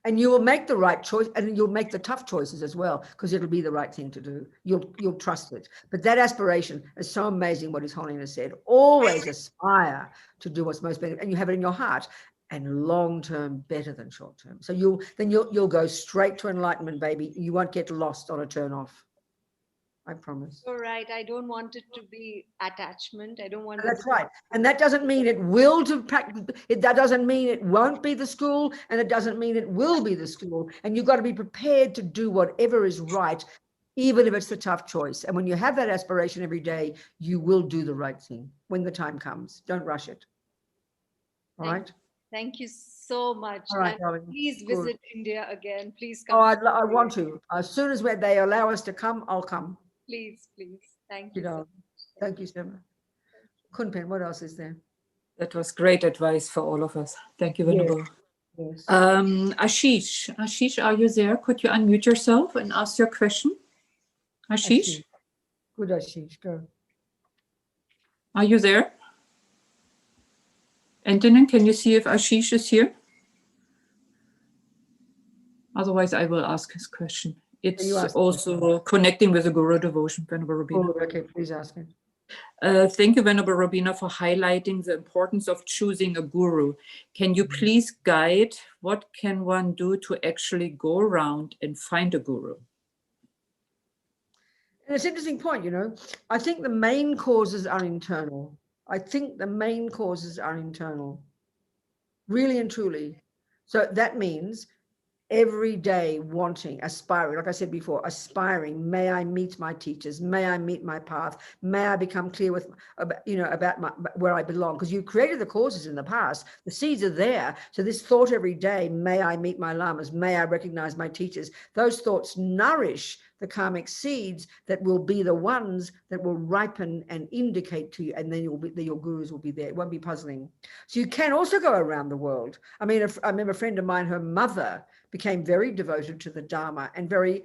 And you will make the right choice, and you'll make the tough choices as well, because it'll be the right thing to do. You'll trust it. But that aspiration is so amazing, what His Holiness said. Always aspire to do what's most beneficial, and you have it in your heart. And long-term better than short-term. So you'll go straight to enlightenment, baby. You won't get lost on a turn-off. I promise. You're right. I don't want it to be attachment. I don't want it. That's right. And that doesn't mean it will that doesn't mean it won't be the school, and it doesn't mean it will be the school. And you've got to be prepared to do whatever is right, even if it's a tough choice. And when you have that aspiration every day, you will do the right thing when the time comes. Don't rush it. All right? Thank you so much. All right, and darling. please Good. visit India again. Please come. Oh, I want to. As soon as they allow us to come, I'll come. Please, please. Thank You you. know. Thank you, Sima. Kunpen, what else is there? That was great advice for all of us. Thank you, Venerable. Yes. Ashish, are you there? Could you unmute yourself and ask your question? Ashish? Good, Ashish, go. Are you there? Antonin, can you see if Ashish is here? Otherwise, I will ask his question. It's also connecting with the Guru devotion, Venerable Robina. Oh, okay, please ask him. Thank you, Venerable Robina, for highlighting the importance of choosing a guru. Can you please guide what can one do to actually go around and find a guru? And it's an interesting point, you know. I think the main causes are internal. Really and truly. So that means every day wanting, aspiring, like I said before, aspiring, may I meet my teachers, may I meet my path, may I become clear with, about where I belong, because you created the causes in the past, the seeds are there. So this thought every day, may I meet my lamas, may I recognize my teachers, those thoughts nourish the karmic seeds that will be the ones that will ripen and indicate to you, and then your gurus will be there. It won't be puzzling. So you can also go around the world. I mean, I remember a friend of mine, her mother became very devoted to the Dharma and very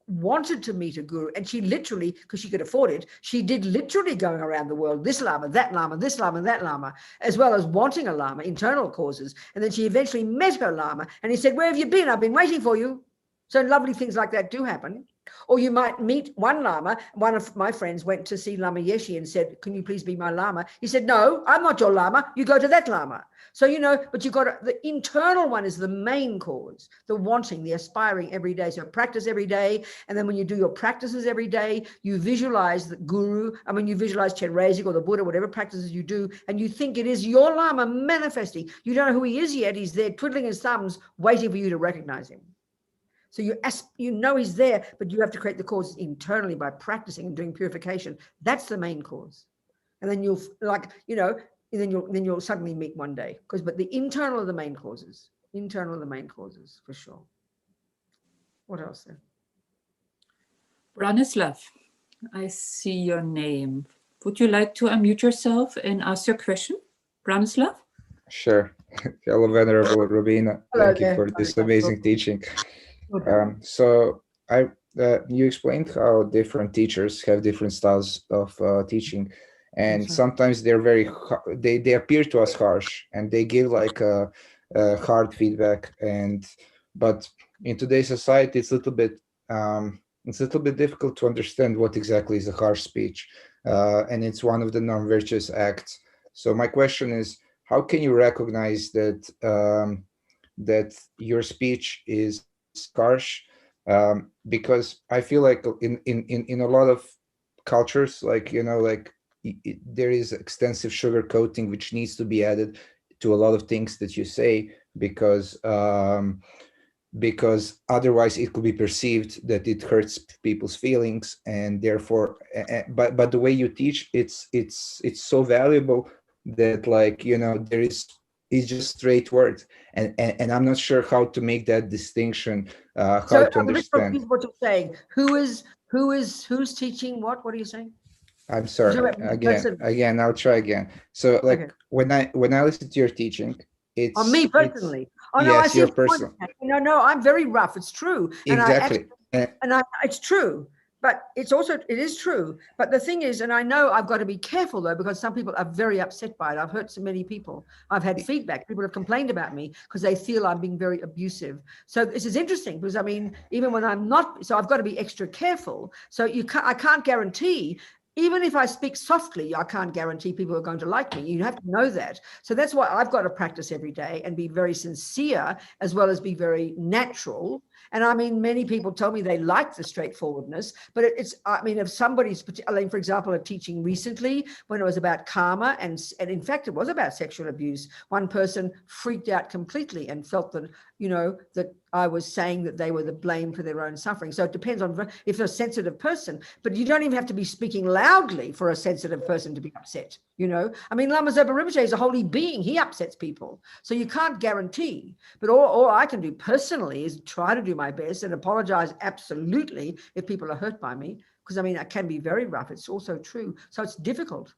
wanted to meet a guru, and she literally, because she could afford it, she did literally going around the world, this lama, that lama, this lama, that lama, as well as wanting a lama, internal causes. And then she eventually met her lama, and he said, where have you been? I've been waiting for you. So lovely things like that do happen. Or you might meet one lama. One of my friends went to see Lama Yeshe and said, can you please be my lama? He said, no, I'm not your lama. You go to that lama. So, but you've got the internal one is the main cause, the wanting, the aspiring every day. So practice every day. And then when you do your practices every day, you visualize the guru. I mean, you visualize Chenrezig or the Buddha, whatever practices you do, and you think it is your lama manifesting. You don't know who he is yet. He's there twiddling his thumbs, waiting for you to recognize him. So you know he's there, but you have to create the causes internally by practicing and doing purification. That's the main cause. And then you'll then you'll suddenly meet one day. But the internal are the main causes. Internal are the main causes, for sure. What else then? Branislav, I see your name. Would you like to unmute yourself and ask your question, Branislav? Sure. Hello, Venerable Robina. Hello Thank there. you for this amazing teaching. So you explained how different teachers have different styles of teaching, and sometimes they're they appear to us harsh, and they give like a hard feedback. But in today's society, it's a little bit difficult to understand what exactly is a harsh speech, and it's one of the non-virtuous acts. So my question is, how can you recognize that that your speech is harsh? Because I feel like in a lot of cultures, like there is extensive sugar coating which needs to be added to a lot of things that you say, because otherwise it could be perceived that it hurts people's feelings, and therefore but the way you teach, it's so valuable that it's just straight words, and I'm not sure how to make that distinction, how to understand what you're saying. Who's teaching what? What are you saying? I'm sorry. Again, I'll try again. So when I listen to your teaching, it's on me personally. Yes, your person. No, I'm very rough. It's true. Exactly. It's true. But it is true. But the thing is, and I know I've got to be careful though, because some people are very upset by it. I've hurt so many people. I've had feedback. People have complained about me because they feel I'm being very abusive. So this is interesting, because I mean, even when I'm not, so I've got to be extra careful. So I can't guarantee. Even if I speak softly, I can't guarantee people are going to like me. You have to know that. So that's why I've got to practice every day and be very sincere, as well as be very natural. And I mean, many people tell me they like the straightforwardness, but if somebody's, for example, a teaching recently when it was about karma, and in fact, it was about sexual abuse. One person freaked out completely and felt that, that I was saying that they were the blame for their own suffering. So it depends on if they're a sensitive person, but you don't even have to be speaking loudly for a sensitive person to be upset. I mean, Lama Zopa Rinpoche is a holy being. He upsets people. So you can't guarantee, but all I can do personally is try to do my best and apologize absolutely if people are hurt by me, because I mean, I can be very rough. It's also true. So it's difficult.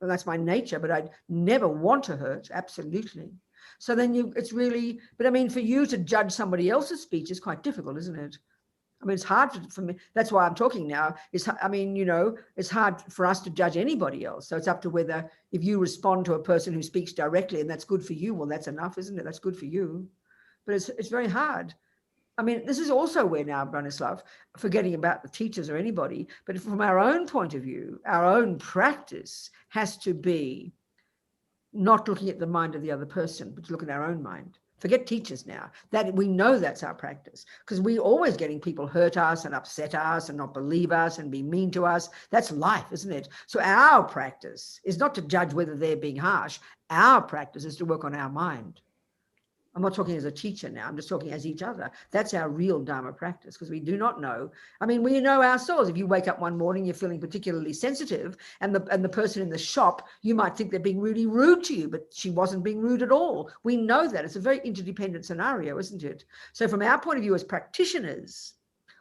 That's my nature, but I never want to hurt. Absolutely. So then it's really, but I mean, for you to judge somebody else's speech is quite difficult, isn't it? I mean, it's hard for me. That's why I'm talking now. It's hard for us to judge anybody else. So it's up to whether, if you respond to a person who speaks directly and that's good for you, well, that's enough, isn't it? That's good for you. But it's very hard. I mean, this is also where now, Branislav, forgetting about the teachers or anybody, but from our own point of view, our own practice has to be not looking at the mind of the other person, but to look at our own mind. Forget teachers now. That we know that's our practice, because we're always getting people hurt us and upset us and not believe us and be mean to us. That's life, isn't it? So our practice is not to judge whether they're being harsh. Our practice is to work on our mind. I'm not talking as a teacher now, I'm just talking as each other. That's our real Dharma practice, because we do not know. I mean, we know ourselves. If you wake up one morning, you're feeling particularly sensitive, and the person in the shop, you might think they're being really rude to you, but she wasn't being rude at all. We know that. It's a very interdependent scenario, isn't it? So from our point of view as practitioners,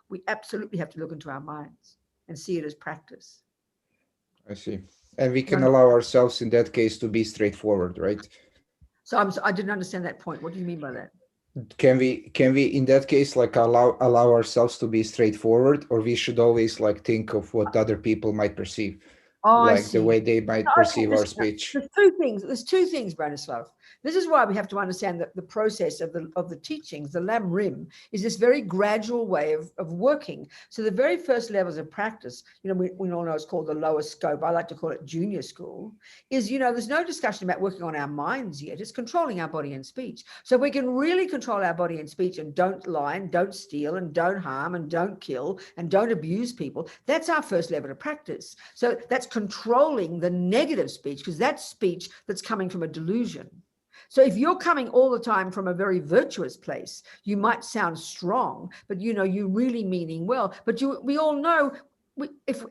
we absolutely have to look into our minds and see it as practice. I see. And we can allow ourselves in that case to be straightforward, right? So I didn't understand that point. What do you mean by that? Can we in that case like allow ourselves to be straightforward, or we should always like think of what other people might perceive, like the way they might perceive our speech? There's two things, Branislav. This is why we have to understand that the process of the teachings, the Lam Rim, is this very gradual way of working. So the very first levels of practice, we all know it's called the lower scope. I like to call it junior school, is, there's no discussion about working on our minds yet. It's controlling our body and speech. So we can really control our body and speech and don't lie and don't steal and don't harm and don't kill and don't abuse people. That's our first level of practice. So that's controlling the negative speech, because that's speech that's coming from a delusion. So if you're coming all the time from a very virtuous place, you might sound strong, but you're really meaning well. But we all know,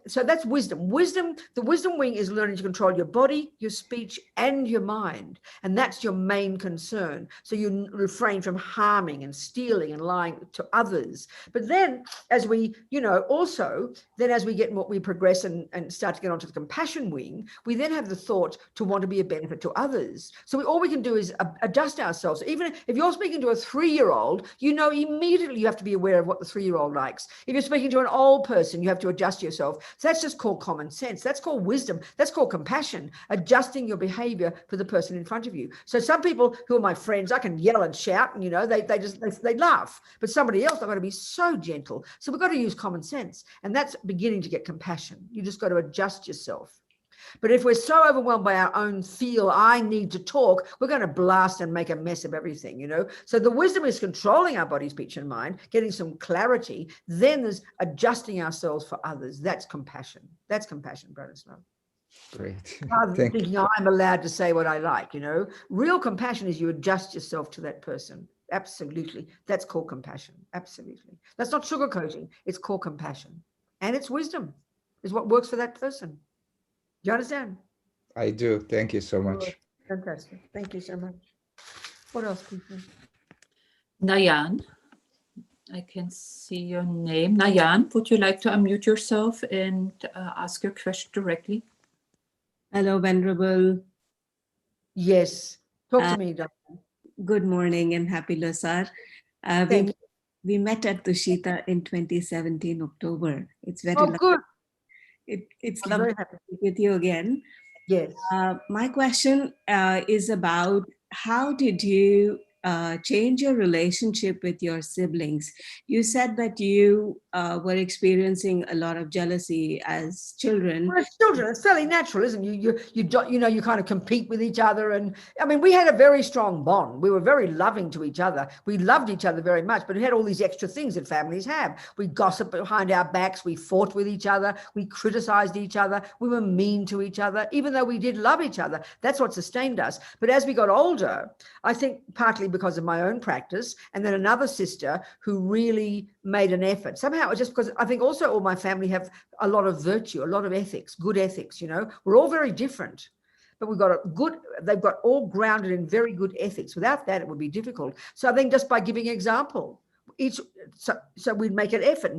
so that's wisdom. The wisdom wing is learning to control your body, your speech, and your mind. And that's your main concern. So you refrain from harming and stealing and lying to others. But then as we, as we get more, we progress and start to get onto the compassion wing, we then have the thought to want to be a benefit to others. So all we can do is adjust ourselves. Even if you're speaking to a 3-year-old, immediately you have to be aware of what the 3-year-old likes. If you're speaking to an old person, you have to adjust yourself. So that's just called common sense. That's called wisdom. That's called compassion, adjusting your behavior for the person in front of you. So some people who are my friends, I can yell and shout and, they laugh, but somebody else, I've got to be so gentle. So we've got to use common sense, and that's beginning to get compassion. You just got to adjust yourself. But if we're so overwhelmed by our own I need to talk, we're going to blast and make a mess of everything, So the wisdom is controlling our body, speech, and mind, getting some clarity. Then there's adjusting ourselves for others. That's compassion. That's compassion, Branislav. Great. Thinking I'm allowed to say what I like, Real compassion is you adjust yourself to that person. Absolutely. That's called compassion. Absolutely. That's not sugarcoating. It's called compassion. And it's wisdom. Is what works for that person. Do you understand? I do. Thank you so much. Fantastic. Thank you so much. What else, people? Nayan, I can see your name. Nayan, would you like to unmute yourself and ask your question directly? Hello, Venerable. Yes. Talk to me, Doctor. Good morning and happy Lasar. We met at Tushita in 2017, October. It's very lovely. Good. It's lovely to be with you again. Yes. My question is about how did you change your relationship with your siblings? You said that you were experiencing a lot of jealousy as children. Well, as children, it's fairly natural, isn't it? You kind of compete with each other, and I mean, we had a very strong bond. We were very loving to each other. We loved each other very much, but we had all these extra things that families have. We gossiped behind our backs. We fought with each other. We criticized each other. We were mean to each other, even though we did love each other. That's what sustained us. But as we got older, I think partly because of my own practice, and then another sister who really made an effort. Somehow it was just because I think also all my family have a lot of virtue, a lot of ethics, good ethics, We're all very different, but they've got all grounded in very good ethics. Without that, it would be difficult. So I think just by giving example, so we'd make an effort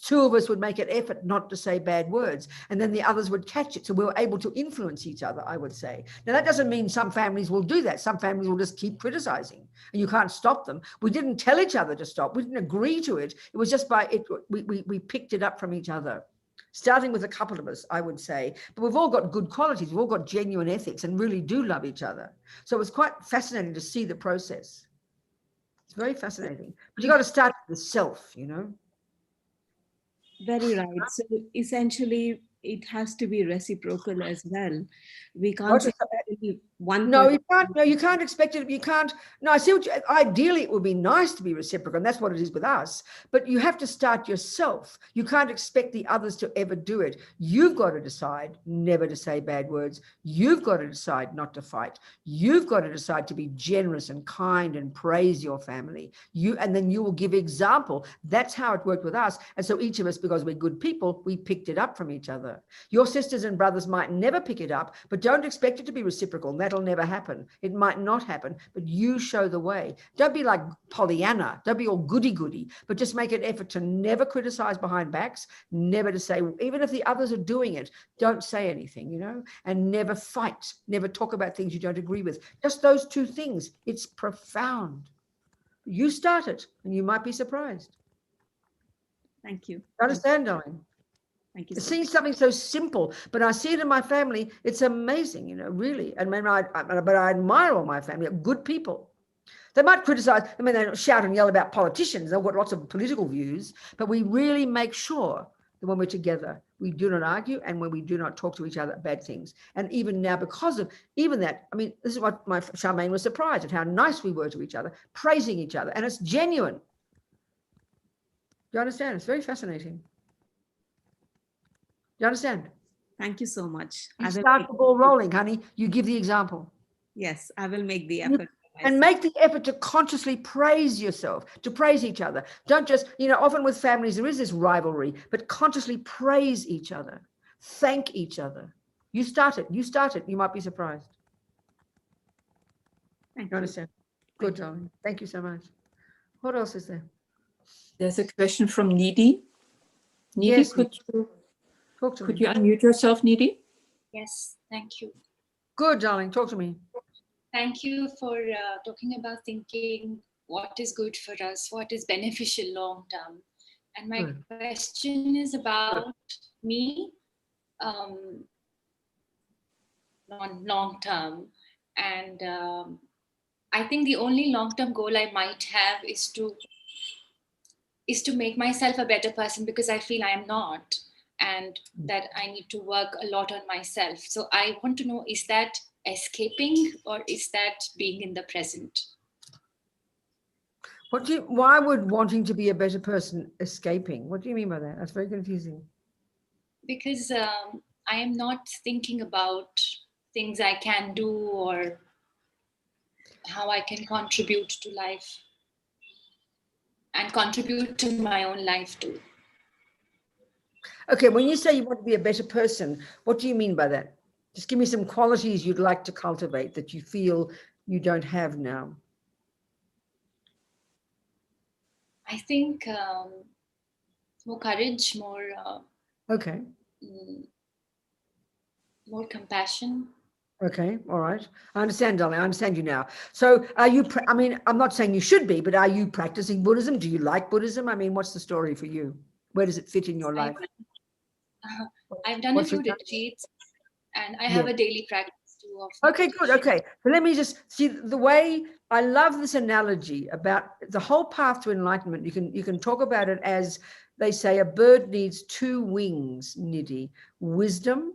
two of us would make an effort not to say bad words, and then the others would catch it. So we were able to influence each other, I would say. Now, that doesn't mean some families will do that. Some families will just keep criticizing, and you can't stop them. We didn't tell each other to stop. We didn't agree to it. It was just we picked it up from each other, starting with a couple of us, I would say. But we've all got good qualities. We've all got genuine ethics and really do love each other. So it was quite fascinating to see the process. It's very fascinating. But you got to start with the self, Very right. So essentially, it has to be reciprocal as well. We can't say one no, person. you can't. No, you can't expect it. You can't. No, I see what you, ideally it would be nice to be reciprocal, and that's what it is with us. But you have to start yourself. You can't expect the others to ever do it. You've got to decide never to say bad words. You've got to decide not to fight. You've got to decide to be generous and kind and praise your family. And then you will give example. That's how it worked with us. And so each of us, because we're good people, we picked it up from each other. Your sisters and brothers might never pick it up, but don't expect it to be reciprocal. That'll never happen. It might not happen, but you show the way. Don't be like Pollyanna. Don't be all goody-goody, but just make an effort to never criticize behind backs, never to say, even if the others are doing it, don't say anything, you know, and never fight, never talk about things you don't agree with. Just those two things. It's profound. You start it and you might be surprised. Thank you. Understand, darling? Thank you. Seeing something so simple, but I see it in my family. It's amazing, you know, really. And but I admire all my family, good people. They might criticize, I mean, they don't shout and yell about politicians. They've got lots of political views, but we really make sure that when we're together, we do not argue and when we do not talk to each other bad things. And even now, because of even that, I mean, this is what my Charmaine was surprised at how nice we were to each other, praising each other, and it's genuine. Do you understand? It's very fascinating. You understand? Thank you so much. You start the ball rolling, honey. You give the example. Yes, I will make the effort. And make the effort to consciously praise yourself, to praise each other. Don't just, you know, often with families, there is this rivalry, but consciously praise each other. Thank each other. You start it. You start it. You might be surprised. Thank you understand? Good, darling. Thank you so much. What else is there? There's a question from Needy. Needy, yes, could you unmute yourself, Needy? Yes, thank you. Good, darling. Talk to me. Thank you for talking about thinking what is good for us, what is beneficial long term. And my question is about me, long term. And I think the only long term goal I might have is to make myself a better person, because I feel I am not, and that I need to work a lot on myself. So I want to know, is that escaping or is that being in the present? Why would wanting to be a better person escaping? What do you mean by that? That's very confusing. Because I am not thinking about things I can do or how I can contribute to life and contribute to my own life too. Okay, when you say you want to be a better person, what do you mean by that? Just give me some qualities you'd like to cultivate that you feel you don't have now. I think more courage, more okay, more compassion. Okay, all right. I understand, darling. I understand you now. So are you, I mean, I'm not saying you should be, but are you practicing Buddhism? Do you like Buddhism? I mean, what's the story for you? Where does it fit in your life? I've done a few retreats and I have a daily practice too. Okay, good. Okay. So let me just see the way I love this analogy about the whole path to enlightenment. You can talk about it as they say, a bird needs two wings, Nidhi, wisdom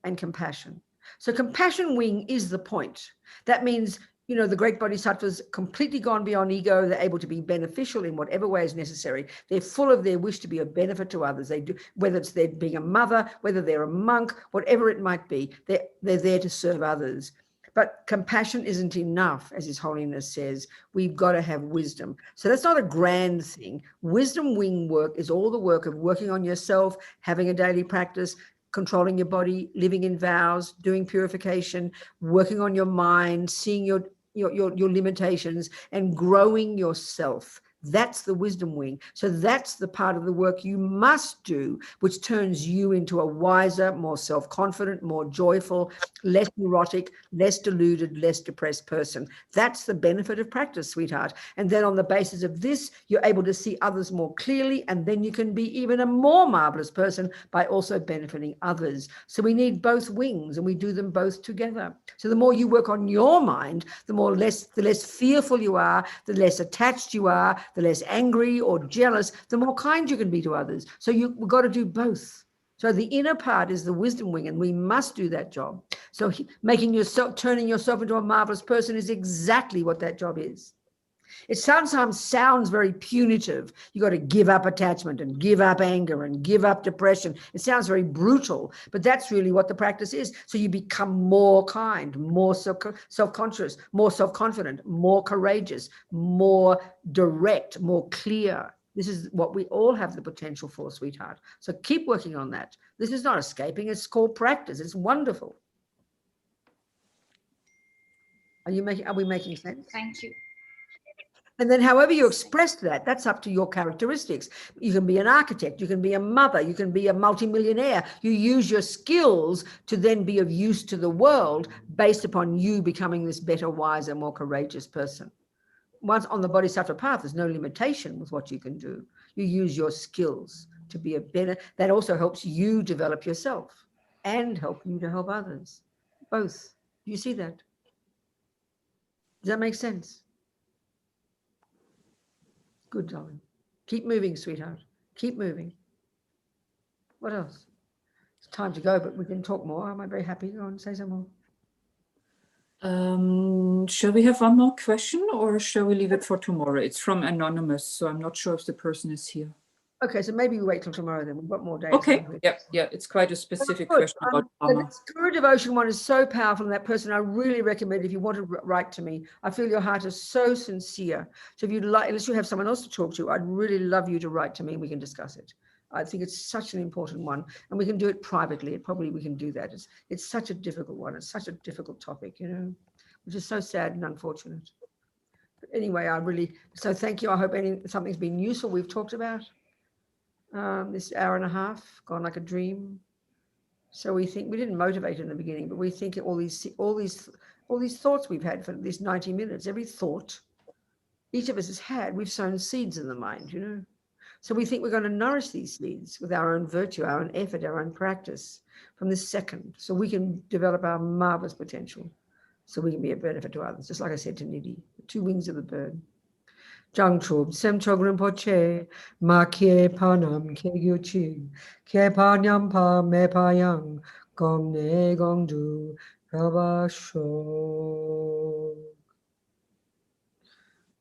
and compassion. So compassion wing is the point. That means, you know, the great bodhisattvas completely gone beyond ego. They're able to be beneficial in whatever way is necessary. They're full of their wish to be a benefit to others. They do, whether it's their being a mother, whether they're a monk, whatever it might be, they're there to serve others. But compassion isn't enough, as His Holiness says. We've got to have wisdom. So that's not a grand thing. Wisdom wing work is all the work of working on yourself, having a daily practice, controlling your body, living in vows, doing purification, working on your mind, seeing your limitations and growing yourself. That's the wisdom wing. So that's the part of the work you must do, which turns you into a wiser, more self-confident, more joyful, less neurotic, less deluded, less depressed person. That's the benefit of practice, sweetheart. And then on the basis of this, you're able to see others more clearly, and then you can be even a more marvelous person by also benefiting others. So we need both wings, and we do them both together. So the more you work on your mind, the less fearful you are, the less attached you are, the less angry or jealous, the more kind you can be to others. So we've got to do both. So the inner part is the wisdom wing, and we must do that job. So turning yourself into a marvelous person is exactly what that job is. It sometimes sounds very punitive. You got to give up attachment and give up anger and give up depression. It sounds very brutal, but that's really what the practice is. So you become more kind, more self-conscious, more self-confident, more courageous, more direct, more clear. This is what we all have the potential for, sweetheart. So keep working on that. This is not escaping. It's called practice. It's wonderful. Are we making sense? Thank you. And then however you express that, that's up to your characteristics. You can be an architect, you can be a mother, you can be a multimillionaire. You use your skills to then be of use to the world based upon you becoming this better, wiser, more courageous person. Once on the Bodhisattva path, there's no limitation with what you can do. You use your skills to be a better, that also helps you develop yourself and help you to help others. Both. Do you see that? Does that make sense? Good, darling. Keep moving, sweetheart. Keep moving. What else? It's time to go, but we can talk more. Am I very happy? Go on, say some more. Shall we have one more question, or shall we leave it for tomorrow? It's from Anonymous, so I'm not sure if the person is here. Okay, so maybe we wait till tomorrow then. We've got more days. Okay, yeah, it's quite a specific question about Lama. The Guru Devotion one is so powerful, and that person I really recommend if you want to write to me. I feel your heart is so sincere. So if you'd like, unless you have someone else to talk to, I'd really love you to write to me and we can discuss it. I think it's such an important one, and we can do it privately. We can do that. It's such a difficult one. It's such a difficult topic, you know, which is so sad and unfortunate. But anyway, so thank you. I hope something's been useful we've talked about. This hour and a half, gone like a dream. So we think, we didn't motivate in the beginning, but we think all these thoughts we've had for these 90 minutes, every thought each of us has had, we've sown seeds in the mind, you know. So we think we're going to nourish these seeds with our own virtue, our own effort, our own practice from this second, so we can develop our marvelous potential, so we can be a benefit to others. Just like I said to Nidhi, the two wings of the bird. Jang Chub, Sem Chogrim Poche, Ma Kie Panam, Kie Gyuchi, Kie Panyam Pa Me Payang, Gong Ne Gong Du, Rabasho.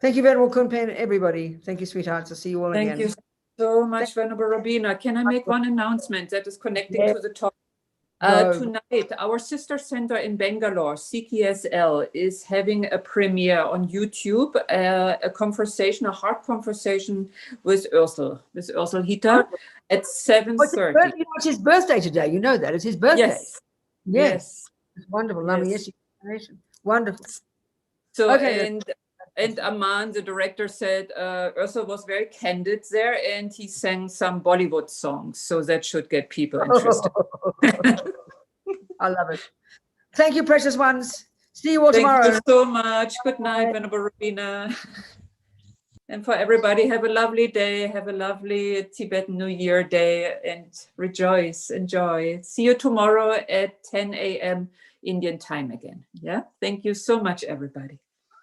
Thank you, Venerable Kunpen, everybody. Thank you, sweethearts. I'll see you all again. Thank you so much, Venerable Robina. Can I make one announcement that is connecting to the topic? Tonight, our sister center in Bangalore, CKSL, is having a premiere on YouTube, a hard conversation with Ursel Hita at 7:30. It's his birthday today. You know that. It's his birthday. Yes. It's wonderful. Lama Yeshe. Wonderful. So, okay. And Aman, the director, said Ursel was very candid there, and he sang some Bollywood songs, so that should get people interested. I love it. Thank you, precious ones. See you all tomorrow. Thank you so much. Good night, Venerable Robina. And for everybody, have a lovely day. Have a lovely Tibetan New Year day, and rejoice, enjoy. See you tomorrow at 10 a.m. Indian time again. Yeah. Thank you so much, everybody.